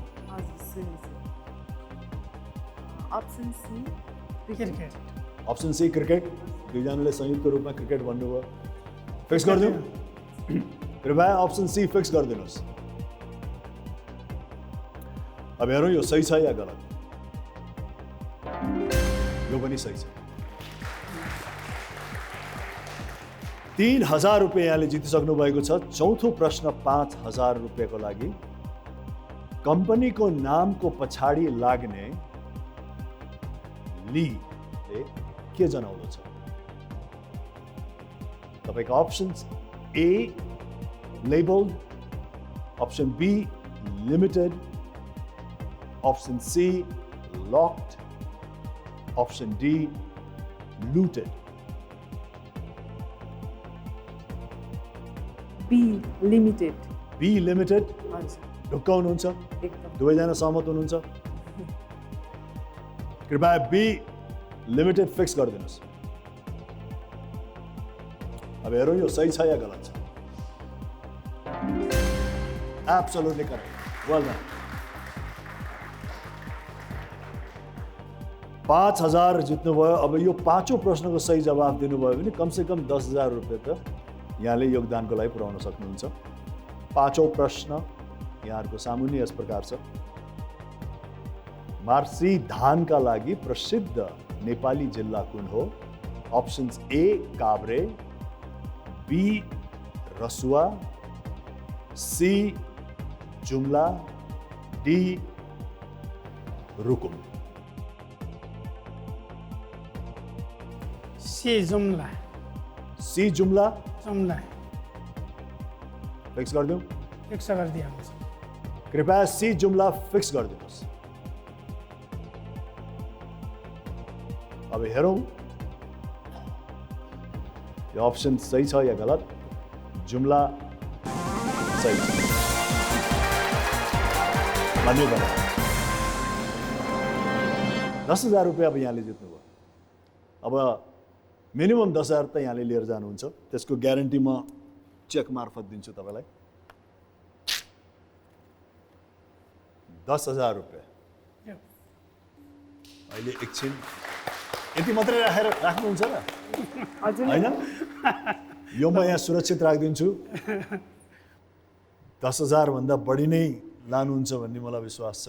Option C cricket. Option C cricket. दुईजनाले संयुक्त रूपमा क्रिकेट भन्नुभयो। फिक्स गरिदिउँ? कृपया ऑप्शन सी फिक्स गरिदिनुहोस्। अब हेरौँ यो सही छ या गलत। यो पनि सही छ। 3000 रुपियाँ यहाँले जितिसक्नु भएको छ। चौथो प्रश्न 5000 रुपियाँको लागि। कम्पनीको नामको पछाडि लाग्ने लीले के जनाउँदछ? तपाईँको options A labelled, option B limited, option C locked, option D looted. B limited. B limited ढुक्क हुनुहुन्छ? दुवैजना सहमत हुनुहुन्छ? कृपया बी लिमिटेड फिक्स गरिदिनुहोस्। अब हेरौँ यो सही छ या गलत छ। Absolutely correct, well done. 5000 जित्नुभयो। अब यो पाँचौँ प्रश्नको सही जवाब दिनुभयो भने कमसेकम 10,000 रुपियाँ त यहाँले योगदानको लागि पुर्याउन सक्नुहुन्छ। पाँचौँ प्रश्न यहाँहरूको सामुन्य यस प्रकार छ। मार्सी धानका लागि प्रसिद्ध नेपाली जिल्ला कुन हो? Options A Kavre, B Rasuwa, C Jumla, D Rukum. C Jumla. C Jumla Jumla fix गरिदिउँ? फिक्स गरिदिनुहोस्। कृपया सी जुम्ला फिक्स गरिदिनुहोस्। अब हेरौँ यो ऑप्शन सही छ या गलत। जुम्ला सही छ। धन्यवाद। 10,000 रुपियाँ अब यहाँले जित्नुभयो। अब मिनिमम 10,000 त यहाँले लिएर जानुहुन्छ। त्यसको ग्यारेन्टी म चेक मार्फत दिन्छु तपाईँलाई। 10,000 रुपियाँ अहिले एकछिन यति मात्रै राख्नुहुन्छ र? होइन, यो म यहाँ सुरक्षित राखिदिन्छु। 10,000 भन्दा बढी नै लानुहुन्छ भन्ने मलाई विश्वास छ।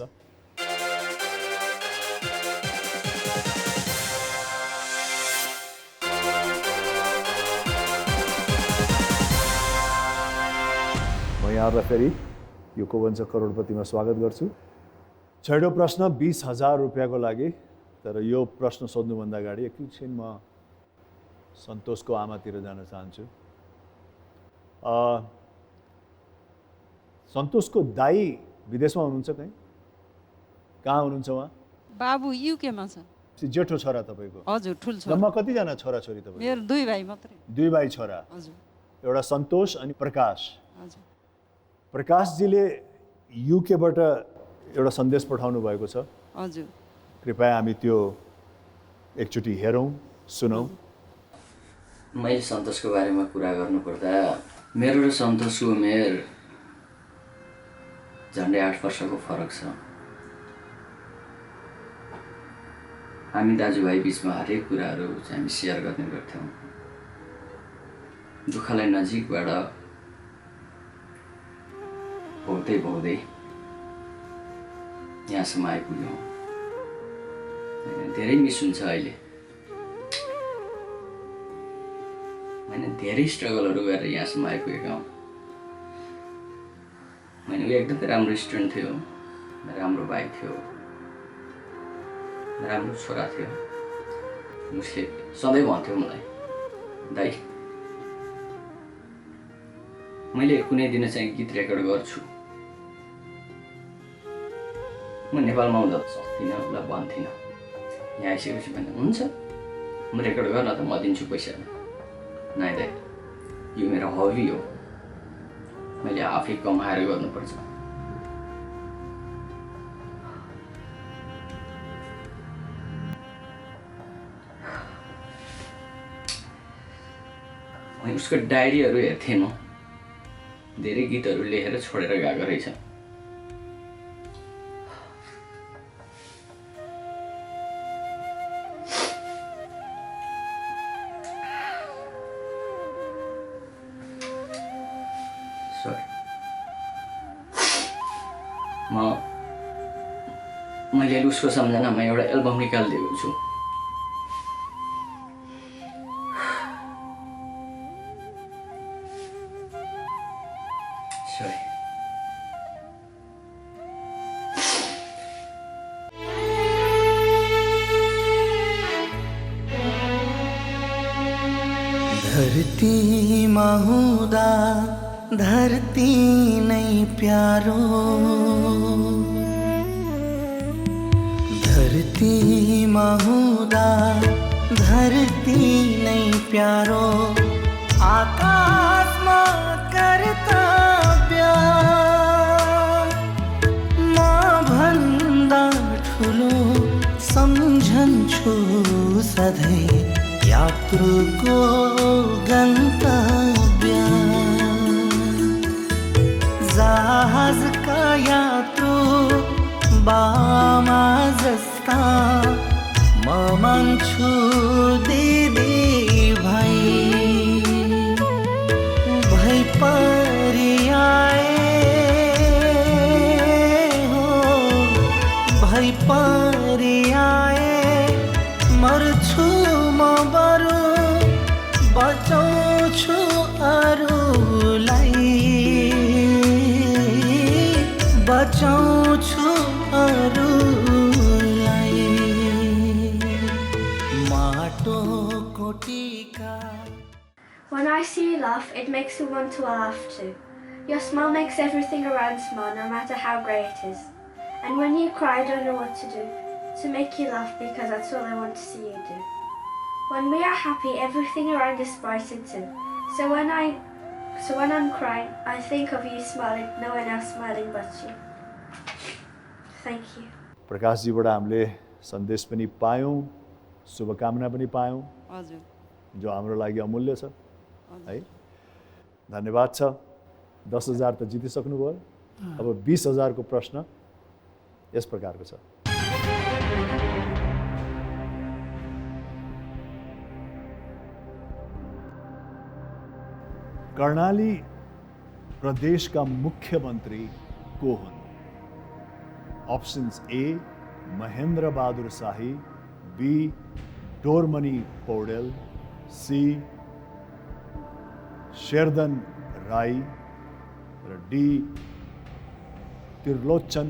म यहाँहरूलाई फेरि यो को भन्छ करोडपतिमा स्वागत गर्छु। छैटौँ प्रश्न 20,000 रुपियाँको लागि। तर यो प्रश्न सोध्नुभन्दा अगाडि एकैछिन म सन्तोषको आमातिर जान चाहन्छु। सन्तोषको दाई विदेशमा हुनुहुन्छ कहीँ? कहाँ हुनुहुन्छ उहाँ? बाबु युकेमा छ। जेठो छोरा तपाईँको? हजुर, ठुलो छोरा। जम्मा कतिजना छोराछोरी तपाईँ? मेरो 2 भाइ मात्रै। 2 भाइ छोरा? हजुर। एउटा सन्तोष अनि प्रकाश। हजुर। प्रकाशजीले युकेबाट एउटा सन्देश पठाउनु भएको छ। हजुर। कृपया हामी त्यो एकचोटि हेरौँ, सुनौँ। मैले सन्तोषको बारेमा कुरा गर्नुपर्दा मेरो र सन्तोषको उमेर झन्डै 8 वर्षको फरक छ। हामी दाजुभाइ बिचमा हरेक कुराहरू चाहिँ हामी सेयर गर्ने गर्थ्यौँ। दुःखलाई नजिकबाट भोग्दै भोग्दै यहाँसम्म आइपुग्यौँ। धेरै मिस हुन्छ अहिले। होइन, धेरै स्ट्रगलहरू गरेर यहाँसम्म आइपुगेका हौँ। होइन, ऊ एकदमै राम्रो स्टुडेन्ट थियो। राम्रो भाइ थियो, राम्रो छोरा थियो। उसले सधैँ भन्थ्यो मलाई, दाइ मैले कुनै दिन चाहिँ गीत रेकर्ड गर्छु। म नेपालमा आउँदा सक्दिनँ, उसलाई भन्थिनँ। यहाँ आइसकेपछि भने हुन्छ म रेकर्ड गर्न त म दिन्छु पैसा। नाइ दाइ यो मेरो हबी हो, मैले आफै कमाएर गर्नुपर्छ। उसको डायरीहरू हेर्थेँ म, धेरै गीतहरू लेखेर छोडेर गएको रहेछ। मैले उसको सम्झनामा एउटा एल्बम निकालिदिएको छु। धरतीमा हुँदा धरती नै प्यारो, धरतीमा हुँदा धरती नै प्यारो, आकाशमा कर्तव्य म भन्दा ठुलो सम्झन्छु सधैँ यात्रुको गन्तव्य। जहाजका यात्रु बामा जस्ता म मान्छु दिदी भाइ। भई परि आए हो, भई परि आए मर्छु म बरु बचाउँछु अरूलाई, बचाउँछु अरूलाई। माटोको टीका। When I see you laugh, it makes me want to laugh too. Your smile makes everything around smile, no matter how grey it is. And when you cry, I don't know what to do, to make you laugh, because that's all I want to see you do. When we are happy, everything around is brighter too. So when I'm crying, I think of you smiling, no one else smiling but you. Thank you. प्रकाशजीबाट हामीले सन्देश पनि पायौँ, शुभकामना पनि पायौँ, जो हाम्रो लागि अमूल्य छ है। धन्यवाद छ। 10,000 त जितिसक्नुभयो। अब 20,000 को प्रश्न यस प्रकारको छ। कर्णाली प्रदेश का मुख्यमंत्री को हुन्? ऑप्शंस ए महेंद्र बहादुर शाही, बी डोरमणि पौडेल, सी शेरदन राई र डी त्रिलोचन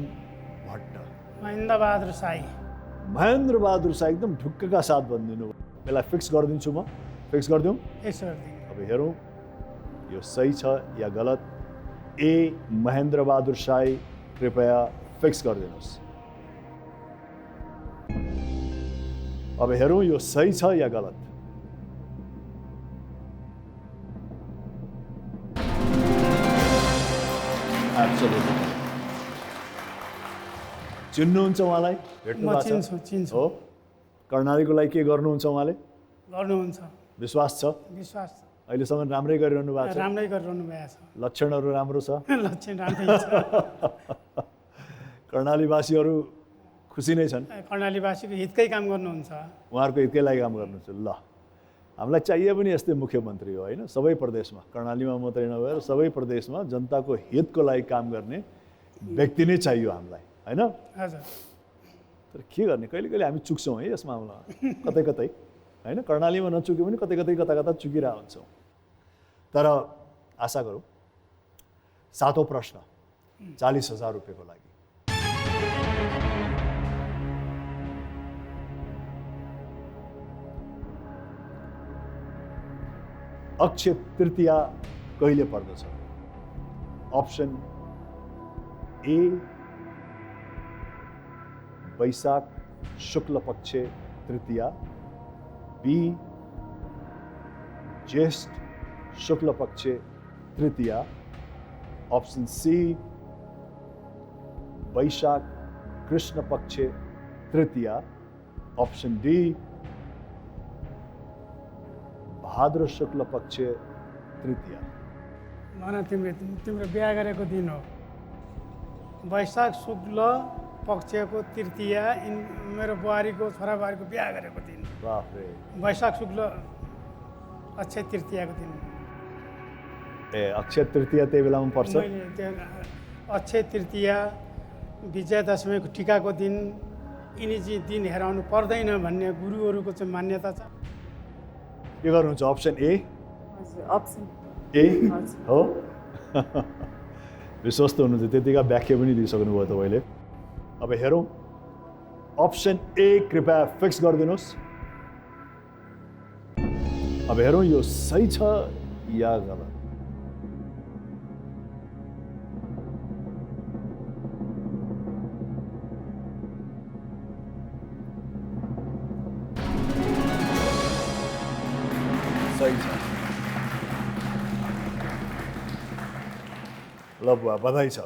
भट्ट। महेंद्र बहादुर शाही। महेंद्र बहादुर शाही एकदम ढुक्कका साथ भनिदिनु। यसलाई फिक्स गरिदिन्छु म। फिक्स गरिदिउँ? अब हेरौँ यो सही छ या गलत। ए महेंद्र बहादुर शाही कृपया फिक्स गरिदिनुहोस्। अब हेरौँ यो सही छ या गलत। एब्सोल्युटली। चिन्नुहुन्छ उहाँलाई? भेट्नु भएको छ? हो। कर्णालीको लागि के गर्नुहुन्छ उहाँले? गर्नुहुन्छ। विश्वास छ? विश्वास छ। अहिलेसम्म राम्रै गरिरहनु भएको छ? राम्रै गरिरहनु भएको छ। लक्षणहरू राम्रो छ? लक्षण राम्रै छ। कर्णालीवासीहरू खुसी नै छन्? कर्णालीवासीको हितकै काम गर्नुहुन्छ। उहाँहरूको हितकै लागि काम गर्नुहुन्छ। ल, हामीलाई चाहिए पनि यस्तै मुख्यमन्त्री हो होइन? सबै प्रदेशमा, कर्णालीमा मात्रै नभएर सबै प्रदेशमा जनताको हितको लागि काम गर्ने व्यक्ति नै चाहियो हामीलाई होइन? हजुर। तर के गर्ने, कहिले कहिले हामी चुक्छौँ है यस मामलामा, कतै कतै होइन? कर्णालीमा नचुक्यो भने कतै कतै कता कता चुकिरहेको हुन्छौँ। तर आशा गरौँ 7औं प्रश्न 40,000 रुपियाँको लागि। अक्षय तृतीया कहिले पर्दछ? अप्सन ए वैशाख शुक्ल पक्ष तृतीया, बी ज्येष्ठ शुक्ल पक्ष तृतीया, ऑप्शन सी वैशाख कृष्ण पक्ष तृतीया, ऑप्शन डी भाद्र शुक्ल पक्ष तृतीया। भन तिम्रो बिहा गरेको दिन हो वैशाख शुक्ल पक्षको तृतीया, मेरो बुहारीको छोरा बुहारीको बिहा गरेको दिन। बाफरे। वैशाख शुक्ल अक्षय तृतीयाको दिन। ए अक्षय तृतीया त्यही बेलामा पर्छ? मैले त्यो अक्षय तृतीया विजयादशमीको टिकाको दिन यिनी चाहिँ दिन हेराउनु पर्दैन भन्ने गुरुहरूको चाहिँ मान्यता छ। के गर्नुहुन्छ? Option A? हजुर अप्सन ए हो। विश्वस्त हुनुहुन्छ, त्यतिका व्याख्या पनि दिइसक्नुभयो तपाईँले। अब हेरौँ, अप्सन ए कृपया फिक्स गरिदिनुहोस्। अब हेरौँ यो सही छ या गलत। सही छ। ल बुवा बधाई छ।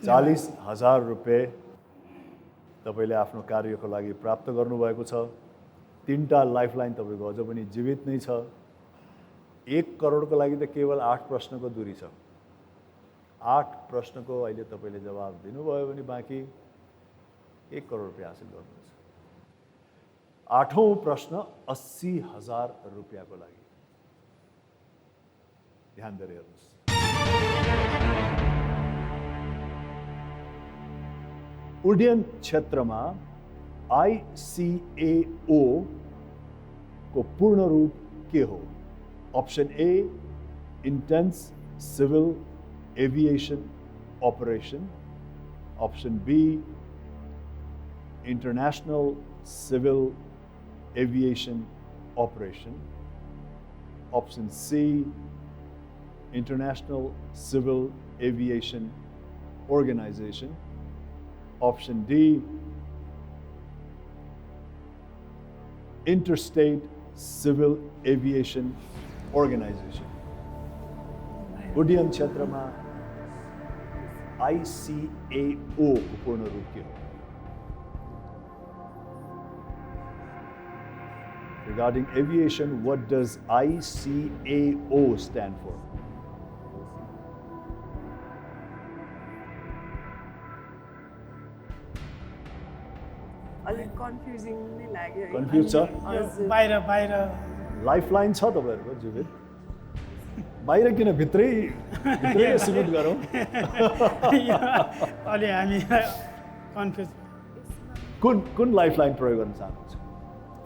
40,000 रुपियाँ तपाईँले आफ्नो कार्यको लागि प्राप्त गर्नुभएको छ। 3टा लाइफलाइन तपाईँको अझ पनि जीवित नै छ। 1 करोडको लागि त केवल 8 प्रश्नको दूरी छ। 8 प्रश्नको अहिले तपाईँले जवाब दिनुभयो भने बाँकी 1 करोड रुपियाँ हासिल गर्नुहुन्छ। 8औं प्रश्न 80,000 रुपियाँको लागि। ध्यान दिएर हेर्नुहोस्। उड्डयन क्षेत्रमा ICAO को पूर्ण रूप के हो? Option A intense civil aviation operation, option B international civil aviation operation, option C international civil aviation organisation, option D Interstate Civil Aviation Organization। उड्डयन क्षेत्रमा ICAO को पूर्ण रूप के हो? Regarding aviation, what does ICAO stand for? अलिक confusing नै लाग्यो। कन्फ्युज छ? बाहिर लाइफलाइन छ तपाईँहरूको जीवित? बाहिर किन, भित्रै सीमित गरौँ। अलि हामी कन्फ्युज। कुन लाइफलाइन प्रयोग गर्न चाहनुहुन्छ?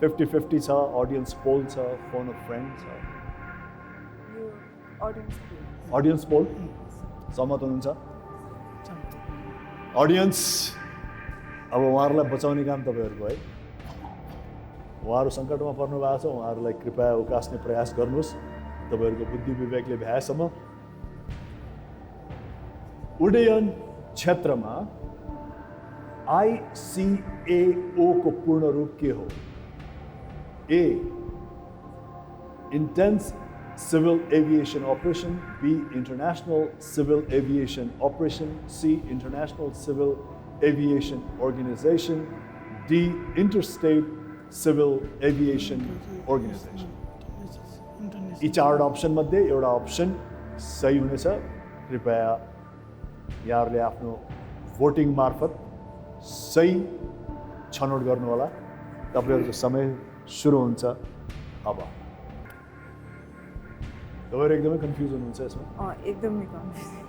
50-50 छ, अडियन्स पोल छ, फोन अफ फ्रेन्ड छ? अडियन्स पोल सहमत हुनुहुन्छ? अडियन्स अब उहाँहरूलाई बचाउने काम तपाईँहरूको है। उहाँहरू सङ्कटमा पर्नु भएको छ, उहाँहरूलाई कृपया उकास्ने प्रयास गर्नुहोस् तपाईँहरूको बुद्धि विवेकले भ्याएसम्म। उड्डयन क्षेत्रमा ICAO को पूर्ण रूप के हो? A intense civil aviation operation, B international civil aviation operation, C international civil aviation organisation, D interstate civil aviation organisation. यी 4 अप्सन मध्ये एउटा अप्सन सही हुनेछ। कृपया यहाँहरूले आफ्नो भोटिङ मार्फत सही छनौट गर्नु होला। तपाईहरुको समय सुरु हुन्छ अब। तपाईहरु एकदमै कन्फ्युज हुनुहुन्छ यसमा? एकदमै कन्फ्युज।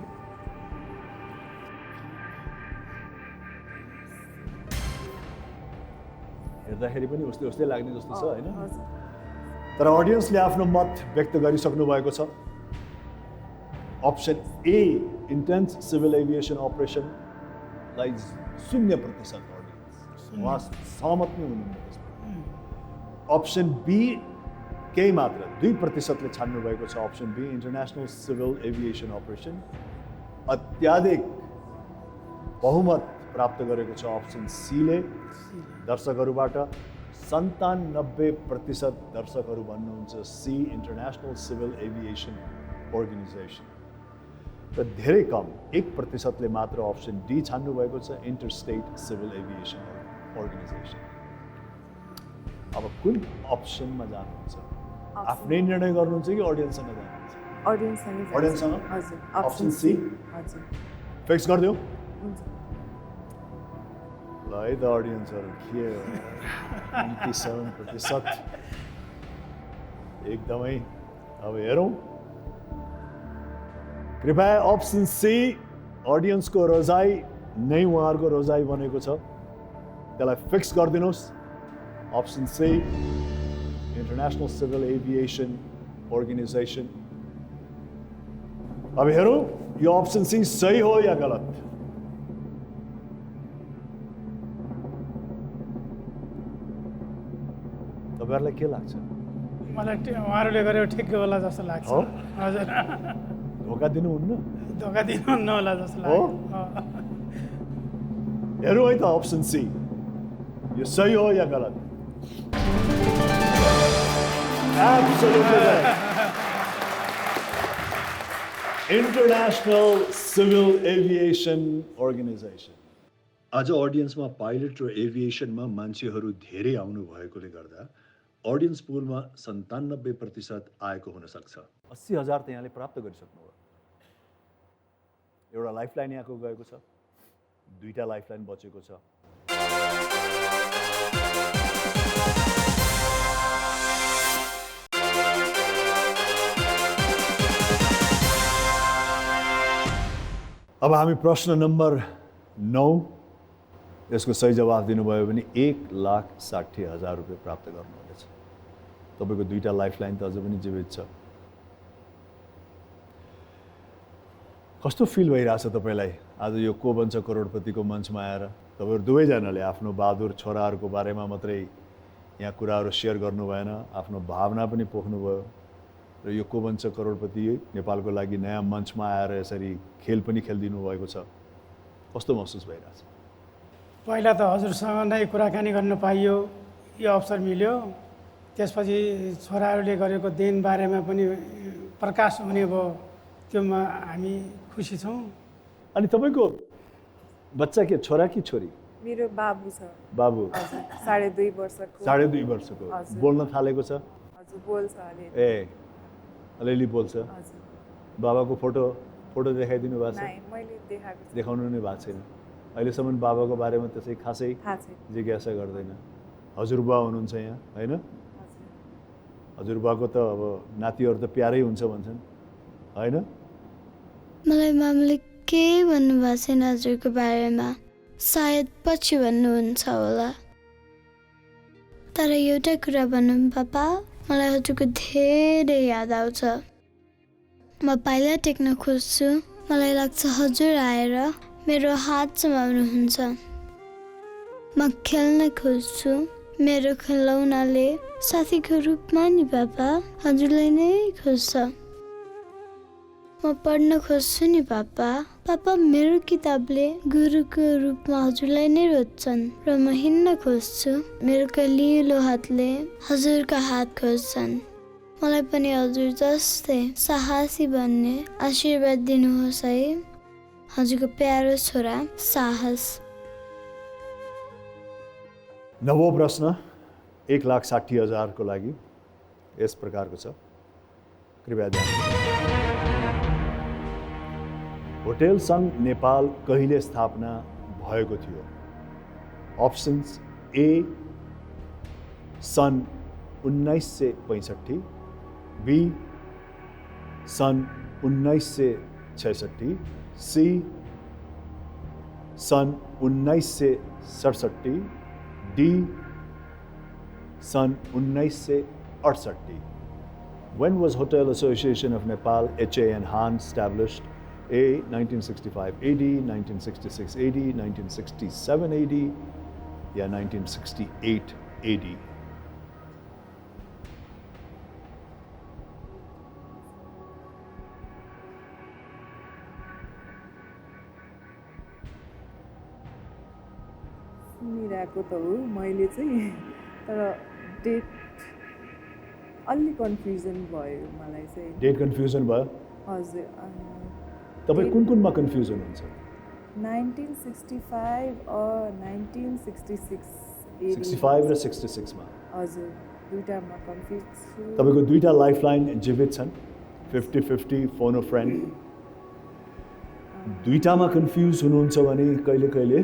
हेर्दाखेरि पनि उस्तै लाग्ने जस्तो छ हैन? तर अडियन्सले आफ्नो मत व्यक्त गरिसक्नु भएको छ। Option A intense civil aviation operation लाई 0% अडियन्स उहाँ सहमत नै हुनुहुन्न त्यसमा। अप्सन बी केही मात्र 2%ले छान्नु भएको छ option B international civil aviation operation. अत्याधिक बहुमत प्राप्त गरेको छ अप्सन सीले दर्शकहरूबाट। 97% दर्शकहरू भन्नुहुन्छ C international civil aviation organisation र धेरै कम 1%ले मात्र अप्सन डी छान्नु भएको छ इन्टरस्टेट सिभिल एभिएसन अर्गनाइजेसन। अब कुन अप्सनमा जानुहुन्छ? आफ्नै निर्णय गर्नुहुन्छ कि अडियन्ससँग जानुहुन्छ? अडियन्ससँग अप्सन सी फिक्स गरिदिउँ ल है त अडियन्सहरू के 97% एकदमै। अब हेरौँ कृपया अप्सन सी अडियन्सको रोजाइ नै उहाँहरूको रोजाइ बनेको छ त्यसलाई फिक्स गरिदिनुहोस्। Option C international civil aviation organisation. अब हेरौँ यो अप्सन सी सही हो या गलत। तपाईँहरूलाई के लाग्छ? मलाई उहाँहरूले गरेको ठिकै होला जस्तो लाग्छ। हजुर धोका दिनुहुन्न? धोका दिनुहुन्न होला जस्तो लाग्छ। हेरौँ है त अप्सन सी यो सही हो या गलत। International civil aviation organisation. आज अडियन्समा पाइलट र एभिएसनमा मान्छेहरू धेरै आउनु भएकोले गर्दा अडियन्स पुलमा 97% आएको हुन सक्छ। 80,000 त यहाँले प्राप्त गरिसक्नुभयो। एउटा लाइफलाइन यहाँको गएको छ, 2टा लाइफलाइन बचेको छ। अब हामी प्रश्न नम्बर 9 यसको सही जवाफ दिनुभयो भने 1,60,000 रुपियाँ प्राप्त गर्नुहुनेछ। तपाईँको 2टा लाइफलाइन त अझ पनि जीवित छ। कस्तो फिल भइरहेछ तपाईँलाई आज यो को बन्छ करोडपतिको मञ्चमा आएर? तपाईँहरू दुवैजनाले आफ्नो बहादुर छोराहरूको बारेमा मात्रै यहाँ कुराहरू सेयर गर्नु भएन, आफ्नो भावना पनि पोख्नुभयो र यो को बन्छ करोडपति नेपालको लागि नयाँ मञ्चमा आएर यसरी खेल पनि खेलिदिनु भएको छ। कस्तो महसुस भइरहेछ? पहिला त हजुरसँग नै कुराकानी गर्न पाइयो, यो अवसर मिल्यो। त्यसपछि छोराहरूले गरेको देन बारेमा पनि प्रकाश हुने भयो, त्योमा हामी खुसी छौँ। अनि तपाईँको बच्चा के छोरा कि छोरी? मेरो बाबु छ। बाबु 2.5 वर्षको। 2.5 वर्षको बोल्न थालेको छ? हजुर बोल्छ अलिअलि। अलिअलि बोल्छ। बाबाको फोटो देखाइदिनु भएको छ? नहीं, मैले देखाएको छु। देखाउनु नै भएको छैन। अहिलेसम्म बाबाको बारेमा त्यसै खासै जिज्ञासा गर्दैन। हजुरबा हुनुहुन्छ यहाँ हैन? हजुरबाको त अब नातिहरू त प्यारै हुन्छ भन्छन् हैन? मलाई मामले केही भन्नुभएको छैन हजुरको बारेमा, सायद पछि भन्नुहुन्छ होला। तर एउटा कुरा भनौँ पापा, मलाई हजुरको धेरै याद आउँछ। म पाइलट टेक्न खोज्छु, मलाई लाग्छ हजुर आएर मेरो हात समाउनुहुन्छ। म खेल्न खोज्छु, मेरो खेलौनाले साथीको रूपमा नि पापा हजुरलाई नै खोज्छ। म पढ्न खोज्छु नि पापा, पापा मेरो किताबले गुरुको रूपमा हजुरलाई नै रोज्छन्। र म हिँड्न खोज्छु, मेरो कलिलो हातले हजुरका हात खोज्छन्। मलाई पनि हजुर जस्तै साहसी बन्ने आशीर्वाद दिनुहोस् है, हजुरको प्यारो छोरा साहस। 9औं प्रश्न 1,60,000 को लागि यस प्रकारको छ, कृपया ध्यान दिनुहोस्। होटेल सङ्घ नेपाल कहिले स्थापना भएको थियो? अप्सन्स ए सन् 1965, बी सन् 1966, सी सन् 1967, डी सन् 1968. When was Hotel Association of Nepal HAN established? A 1965 AD, 1966 AD, 1967 AD, yeah 1968 AD? सुनिरहेको त हो मैले चाहिँ तर डेट अलि कन्फ्युजन भयो मलाई चाहिँ डेट कन्फ्युजन भयो हजुर तपाईँ कुनमा कन्फ्युजन हुन्छ 1965 1966 65 र 66 मा हजुर दुईटामा कन्फ्युज छु तपाईको दुईटा लाइफलाइन जीवित छन् 50-50 फोन अ फ्रेन्ड दुईटामा कन्फ्युज हुनुहुन्छ भने कहिले कहिले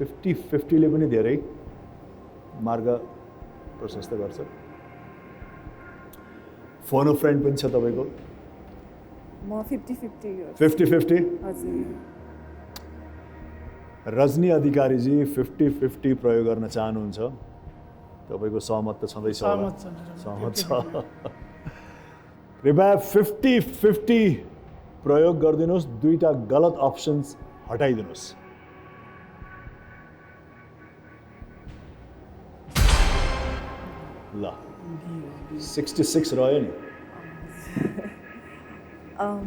50-50 ले पनि धेरै मार्ग प्रशस्त गर्छ फोन अ फ्रेन्ड पनि छ तपाईको म 50-50 50-50 हजुर रजनी अधिकारी जी 50-50 प्रयोग गर्न चाहनुहुन्छ तपाईको सहमत त छँदैछ होला सहमत छ कृपया 50-50 प्रयोग गरिदिनुहोस् दुईटा गलत अप्सन्स हटाइदिनुहोस् ल 66 रह्यो नि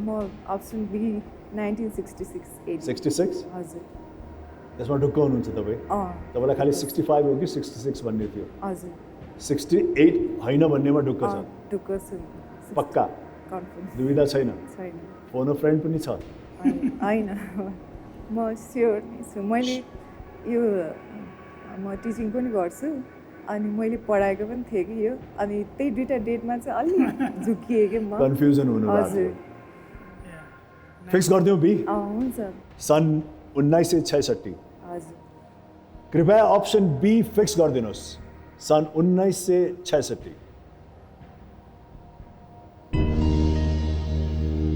म अप्सन बी 1966 66 हजुर यसमा ढुक्क हुनुहुन्छ तपाईँ तपाईँलाई खालि 65 हो कि 66 भन्ने थियो हजुर 68 होइन भन्नेमा ढुक्क छ ढुक्क छु पक्का कन्फर्म दुविधा छैन फोन अ फ्रेन्ड पनि छ होइन म स्योर छु मैले यो म टिचिङ पनि गर्छु अनि मैले पढाएको पनि थिएँ कि यो अनि त्यही दुईटा डेटमा चाहिँ अलि झुकिएँ कि म कन्फ्युजन हुनु हजुर फिक्स गरिदिउँ बी हुन्छ सन् 1966 हजुर कृपया अप्सन बी फिक्स गरिदिनुहोस् सन् 1966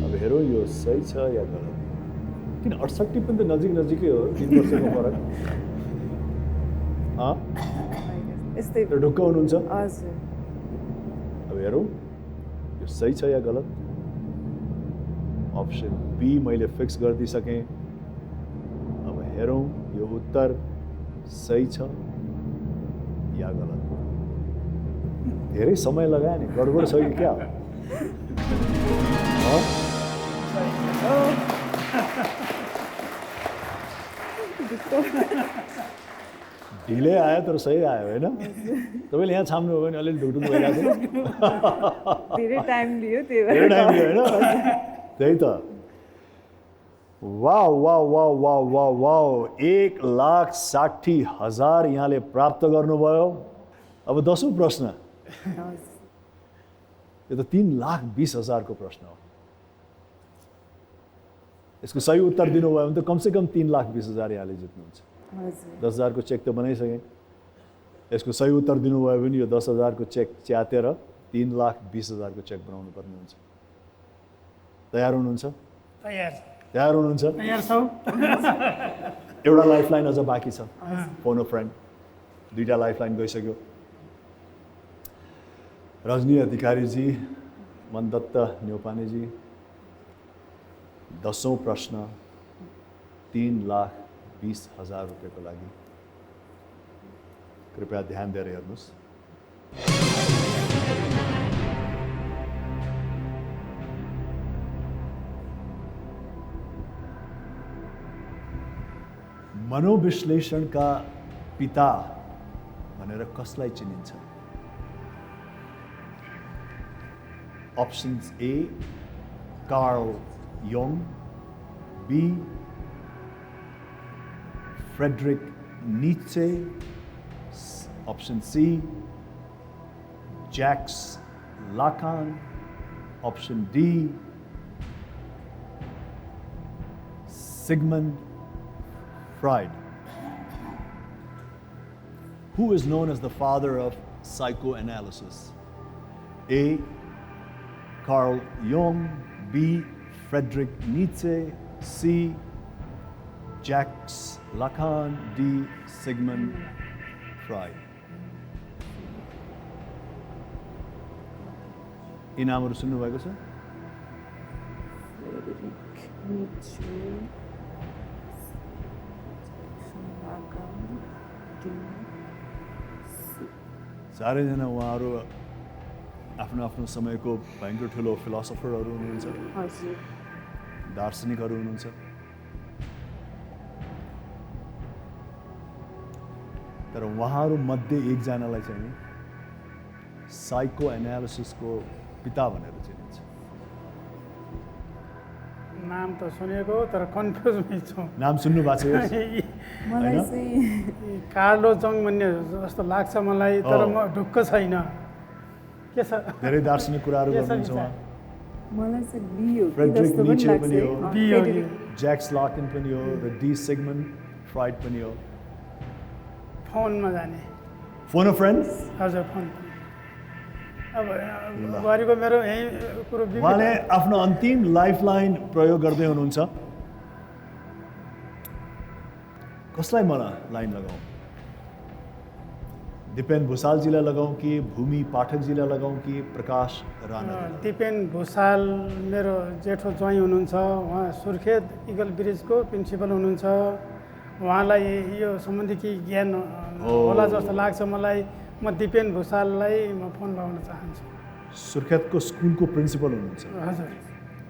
अब हेरौँ यो सही छ या गलत किन 68 पनि त नजिक नजिकै हो 3 वर्षको फरक यस्तै ढुक्क हुनुहुन्छ हजुर अब हेरौँ यो सही छ या गलत अप्सन बी मैले फिक्स गरिदिइसकेँ अब हेरौँ यो उत्तर सही छ या गलत धेरै समय लगायो नि गडबड छ कि क्या ढिलै आयो तर सही आयो होइन तपाईँले यहाँ छाम्नु हो भने अलिअलि ढुकढुक भइरहेको थियो धेरै टाइम लियो धेरै टाइम लियो होइन त्यही त वाह वाह वाह वाह वाह वाह 1,60,000 यहाँले प्राप्त गर्नुभयो अब 10औं प्रश्न यो त 3,20,000 को प्रश्न हो यसको सही उत्तर दिनुभयो भने त कमसेकम 3,20,000 यहाँले जित्नुहुन्छ 10,000 को चेक त बनाइसकेँ यसको सही उत्तर दिनुभयो भने यो 10,000 को चेक च्यातेर 3,20,000 को चेक बनाउनु पर्ने हुन्छ तयार हुनुहुन्छ तयार हुनुहुन्छ तयार छौ एउटा लाइफलाइन अझ बाँकी छ फोन अ फ्रेन्ड दुईटा लाइफलाइन गइसक्यो रजनी अधिकारी जी मनदत्त न्यौपानेजी 10औं प्रश्न 3,20,000 रुपियाँको लागि कृपया ध्यान दिएर हेर्नुहोस् मनोविश्लेषणका पिता भनेर कसलाई चिनिन्छ Options A, Carl Jung, B, Friedrich Nietzsche, option C, Jacques Lacan, option D, Sigmund Freud. Who is known as the father of psychoanalysis? A, Carl Jung, B, Friedrich Nietzsche, C, Jacques Lacan, D, Sigmund Freud. यी नामहरू सुन्नुभएको छ चारैजना उहाँहरू आफ्नो आफ्नो समयको भयङ्कर ठुलो फिलोसफरहरू हुनुहुन्छ दार्शनिकहरू हुनुहुन्छ तर उहाँहरूमध्ये एकजनालाई चाहिँ नि साइको एनालिसिसको पिता भनेर चिनिन्छ। नाम त सुनेको तर कन्फ्युजमै छु। नाम सुन्नु भएको छ? मलाई चाहिँ कार्लो जङ भन्ने जस्तो लाग्छ मलाई, तर म ढुक्क छैन। के छ? धेरै दार्शनिक कुराहरू गर्नुहुन्छ उहाँ। मलाई चाहिँ बी हो कि फ्रेडरिक जस्तो पनि नीचे पनि हो, लाग्छ। बी हो कि? ज्याक्स लटन पनि हो र डी सिगमन्ड फ्राइड पनि हो। फोनमा जाने। Phone a friends? हजुर, फोन। अब बुहारीको मेरो यही कुरो उहाँले आफ्नो अन्तिम लाइफलाइन प्रयोग गर्दै हुनुहुन्छ। कसलाई मलाई लाइन लगाउँ? दिपेन भुसालजीलाई लगाउँ कि भूमि पाठकजीलाई लगाउँ कि प्रकाश राणा? दिपेन भुसाल मेरो जेठो ज्वाइँ हुनुहुन्छ। उहाँ सुर्खेत इगल ब्रिजको प्रिन्सिपल हुनुहुन्छ। उहाँलाई यो सम्बन्धी केही ज्ञान होला जस्तो लाग्छ मलाई। म दिपेन भुसाललाई म फोन लगाउन चाहन्छु। सुर्खेतको स्कुलको प्रिन्सिपल हुनुहुन्छ? हजुर।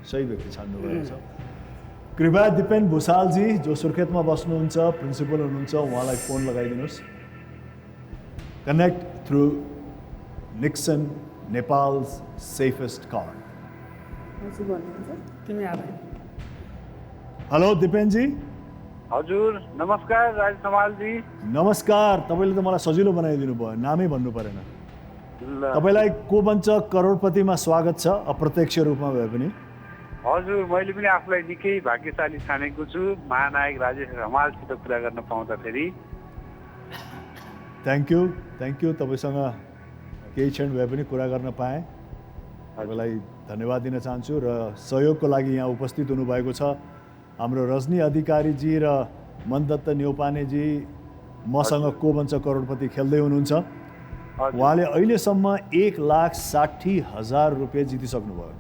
सही व्यक्ति छान्नु भएको छ। कृपया दिपेन भुसालजी जो सुर्खेतमा बस्नुहुन्छ, प्रिन्सिपल हुनुहुन्छ, उहाँलाई फोन लगाइदिनुहोस्। Connect through Nixon Nepals safest car. हजुर भन्नुहुन्छ? तिमी आले। हेलो दिपेनजी। हजुर नमस्कार राज समालजी। नमस्कार। तपाईँले त मलाई सजिलो बनाइदिनु भयो, नामै भन्नु परेन। तपाईँलाई को बन्छ करोडपतिमा स्वागत छ, अप्रत्यक्ष रूपमा भए पनि। हजुर मैले पनि आफूलाई निकै भाग्यशाली ठानेको छु महानायक राजेश हमालसित कुरा गर्न पाउँदाखेरि। थ्याङ्क यू तपाईँसँग केही क्षण भए पनि कुरा गर्न पाएँ। तपाईँलाई धन्यवाद दिन चाहन्छु र सहयोगको लागि यहाँ उपस्थित हुनुभएको छ हाम्रो रजनी अधिकारीजी र मनदत्त न्यौपानेजी। मसँग को बन्छ करोडपति खेल्दै हुनुहुन्छ। उहाँले अहिलेसम्म 1,60,000 रुपियाँ जितिसक्नुभयो।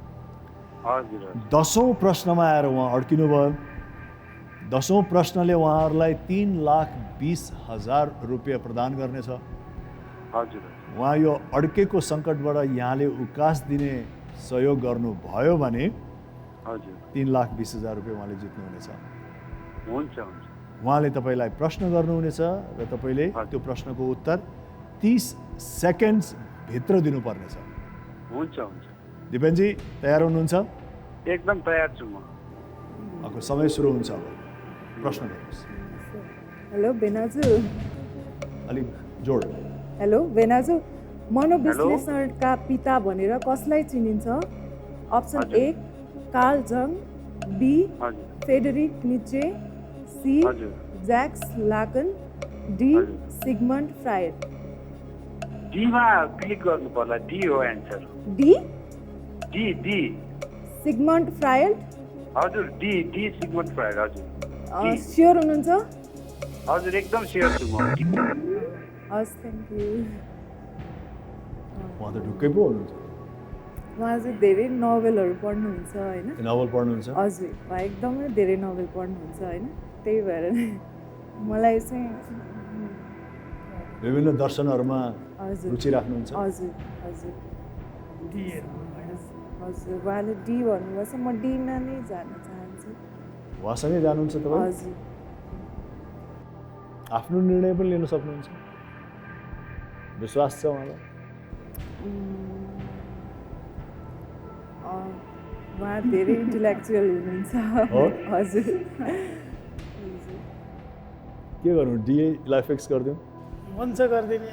10औं प्रश्नमा आएर उहाँ अड्किनुभयो। 10औं प्रश्नले उहाँहरूलाई 3,20,000 रुपियाँ प्रदान गर्नेछ। उहाँ यो अड्केको सङ्कटबाट यहाँले उकास दिने सहयोग गर्नुभयो भने 3,20,000 रुपियाँ उहाँले जित्नुहुनेछ। उहाँले तपाईँलाई प्रश्न गर्नुहुनेछ र तपाईँले त्यो प्रश्नको उत्तर 30 सेकेन्ड्स भित्र दिनुपर्नेछ। दिपेनजी तयार हुनुहुन्छ? एकदम तयार छु म। अब समय सुरु हुन्छ। अब प्रश्न गर्नुहोस्। हेलो बेनाजु। अलिक जोड। हेलो बेनाजु, मनोविश्लेषणका पिता भनेर कसलाई चिनिन्छ? Option A Carl Jung, B Friedrich Nietzsche, C Jacques Lacan, D Sigmund Freud. डीमा क्लिक गर्नु पर्ला। डी हो answer. D D Sigmund Freud? हजुर डी सिगमन्ड फ्राइड। हजुर स्योर हुनुहुन्छ? हजुर एकदम स्योर छु म। हस् थ्याङ्क यू। उहाँ त ढुक्कै पो हुनुहुन्छ। उहाँ चाहिँ धेरै नोभेलहरू पढ्नुहुन्छ होइन? नोभल पढ्नुहुन्छ? हजुर उहाँ एकदमै धेरै नोभेल पढ्नुहुन्छ होइन, त्यही भएर मलाई चाहिँ विभिन्न दर्शनहरूमा रुचि राख्नुहुन्छ? हजुर उहाँले डी भन्नुभएछ। म डीमा नै जान चाहन्छु। उहाँसँगै जानुहुन्छ तपाईँ? हजुर। आफ्नो निर्णय पनि लिन सक्नुहुन्छ, विश्वास छ उहाँलाई? उहाँ धेरै इन्टेलेक्चुअल हुनुहुन्छ। हजुर के गर्नु? डीलाई फिक्स गरिदिउँ? हुन्छ गरिदिने।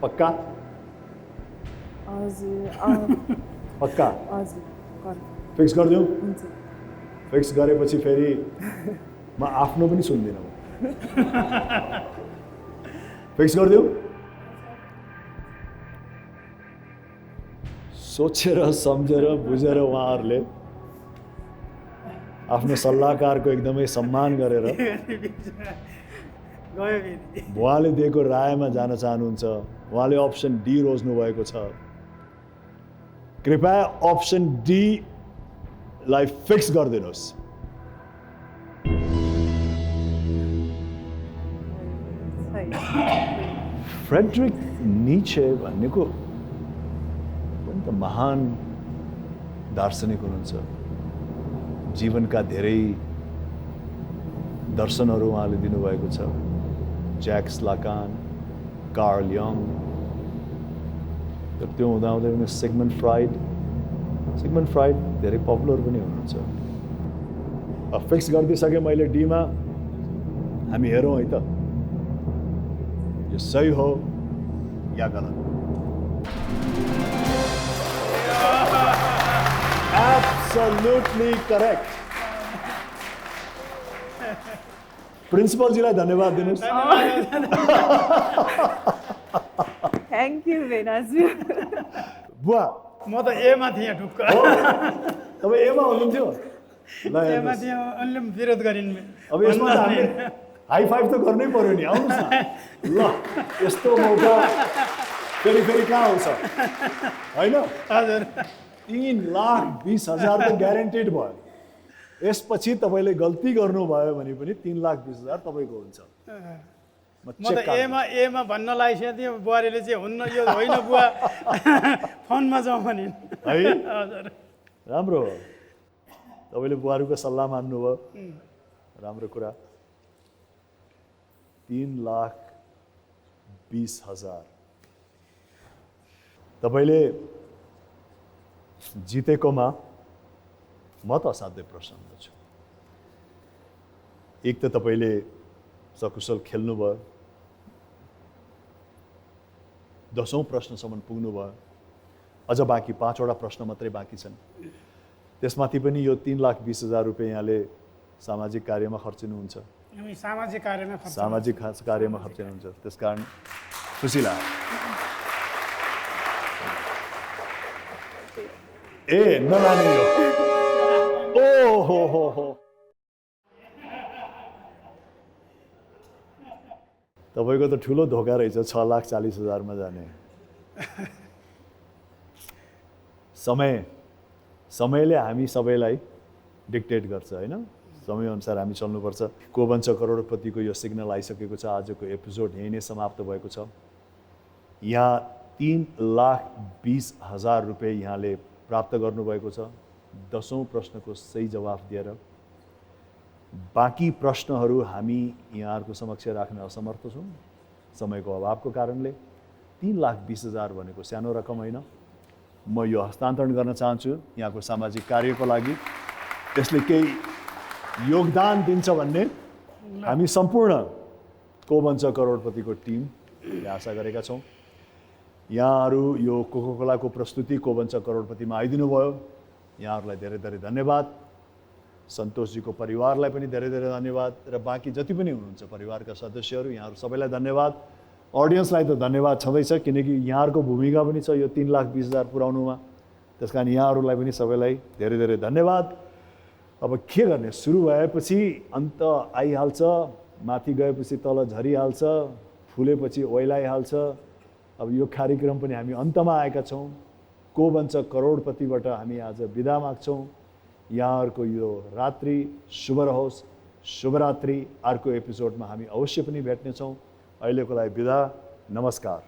पक्का? हजुर पक्का? हजुर फिक्स गरिदिउँ? हुन्छ। फिक्स गरेपछि फेरि म आफ्नो पनि सुन्दिनँ। फिक्स गरिदिउँ? सोचेर सम्झेर बुझेर उहाँहरूले आफ्नो सल्लाहकारको एकदमै सम्मान गरेर उहाँले दिएको रायमा जान चाहनुहुन्छ। उहाँले अप्सन डी रोज्नु भएको छ। कृपया अप्सन डी लाई फिक्स गरिदिनुहोस्। फ्रेडरिक नीचे भन्नेको अत्यन्त महान दार्शनिक हुनुहुन्छ। जीवनका धेरै दर्शनहरू उहाँले दिनुभएको छ। ज्याक्स लाकान, कार्ल यङ, र त्यो हुँदाहुँदै पनि सिगमन्ड फ्राइड धेरै पपुलर पनि हुनुहुन्छ। फिक्स गरिदिइसकेँ मैले डीमा, हामी हेरौँ है त यो सही हो या गलत। Absolutely correct. प्रिन्सिपलजीलाई धन्यवाद दिनुहोस्। थ्याङ्क यू भेनाजु। बुवा म त एमा थिएँ ढुक्क। तपाईँ एमा हुनुहुन्थ्यो? एमा थिएँ, उनले विरोध गरिन्। अब यसमा त हामी हाई फाइभ त गर्नै पर्यो नि, आउनुहोस् न। ल यस्तो मौका फेरि कहाँ आउँछ होइन? हजुर 3,20,000 त ग्यारेन्टेड भयो। यसपछि तपाईँले गल्ती गर्नुभयो भने पनि 3,20,000 तपाईँको हुन्छ। म त एमा भन्न लागिसकेको थिएँ, बुहारीले चाहिँ हुन्न यो होइन बुवा फोनमा जाउँ भने है। हजुर राम्रो हो, तपाईँले बुहारीको सल्लाह मान्नुभयो, राम्रो कुरा। 3,20,000 तपाईँले जितेकोमा म त असाध्यै प्रसन्न छु। एक त तपाईँले सकुशल खेल्नुभयो, 10औं प्रश्नसम्म पुग्नुभयो, अझ बाँकी 5वटा प्रश्न मात्रै बाँकी छन्। त्यसमाथि पनि यो 3,20,000 रुपियाँ यहाँले सामाजिक कार्यमा खर्चिनुहुन्छ। हामी सामाजिक कार्यमा खर्चिनुहुन्छ, त्यसकारण खुसी लाग्यो। ए नलाने यो, ओ हो तपाईँको त ठुलो धोका रहेछ 6,40,000 मा जाने। समयले हामी सबैलाई डिक्टेट गर्छ होइन, समयअनुसार हामी चल्नुपर्छ। को बन्छ करोडपतिको यो सिग्नल आइसकेको छ। आजको एपिसोड यहीँ नै समाप्त भएको छ। यहाँ 3,20,000 रुपियाँ यहाँले प्राप्त गर्नुभएको छ 10औं प्रश्नको सही जवाफ दिएर। बाँकी प्रश्नहरू हामी यहाँहरूको समक्ष राख्न असमर्थ छौँ समयको अभावको कारणले। 3,20,000 भनेको सानो रकम होइन। म यो हस्तान्तरण गर्न चाहन्छु यहाँको सामाजिक कार्यको लागि। त्यसले केही योगदान दिन्छ भन्ने हामी सम्पूर्ण को बन्छ करोडपतिको टिमले आशा गरेका छौँ। यहाँहरू यो कोकाकोलाको प्रस्तुति को बन्छ करोडपतिमा आइदिनु भयो, यहाँहरूलाई धेरै धेरै धन्यवाद। सन्तोषजीको परिवारलाई पनि धेरै धेरै धन्यवाद, र बाँकी जति पनि हुनुहुन्छ परिवारका सदस्यहरू, यहाँहरू सबैलाई धन्यवाद। अडियन्सलाई त धन्यवाद छँदैछ, किनकि यहाँहरूको भूमिका पनि छ यो 3,20,000 पुर्याउनुमा। त्यस कारण यहाँहरूलाई पनि सबैलाई धेरै धेरै धन्यवाद। अब के गर्ने, सुरु भएपछि अन्त आइहाल्छ, माथि गएपछि तल झरिहाल्छ, फुलेपछि ओइलाइहाल्छ। अब यो कार्यक्रम पनि हामी अन्तमा आएका छौँ। को बन्छ करोडपतिबाट हामी आज बिदा माग्छौँ। यहाँहरूको यो रात्रि शुभ रहोस्, शुभरात्रि। अर्को एपिसोडमा हामी अवश्य पनि भेट्नेछौँ। अहिलेको लागि बिदा, नमस्कार।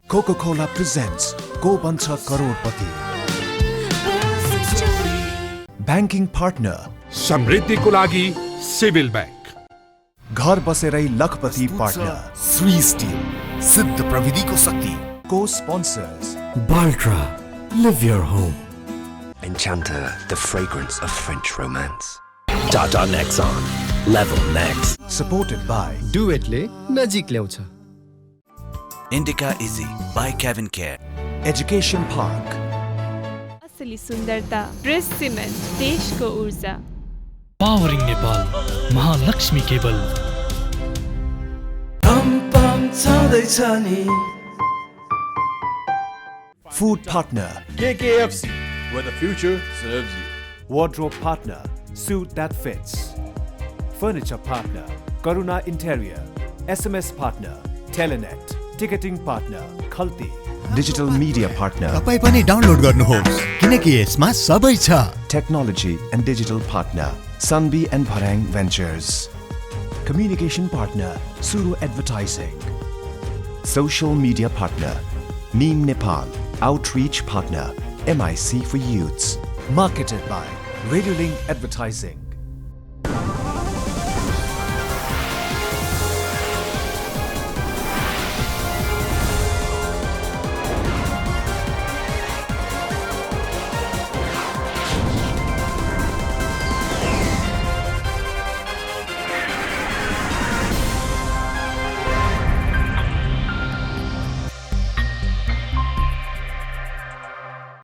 Coca-Cola presents को बन्छ करोडपति। ब्याङ्किङ पार्टनर समृद्धिको लागि सिभिल ब्याङ्क। घर बसेरै लखपति पार्टनर श्री स्टिल, सिद्ध प्रविधिको शक्ति। को sponsors Baltra, live your home. Enchanter, the fragrance of French romance. Tata Nexon. Level next. Supported by डुएटले नजिक ल्याउँछ। Indica Easy by Kevin Care. Education Park. असली सुन्दरता ब्रिज सिमेन्ट देशको ऊर्जा। Powering Nepal Mahalaxmi Cable. Food partner KKFC, where the future serves you. Wardrobe partner Suit That Fits. Furniture partner Karuna Interior. SMS partner Telenet. Ticketing partner Khalti. Digital media partner तपाईँ पनि download गर्नुहोस् किनकि यसमा सबै छ। Technology and digital partner Sunbi and Bharang Ventures. Communication partner Suru Advertising. Social media partner Neem Nepal. Outreach partner MIC for Youths. Marketed by Radio Link Advertising.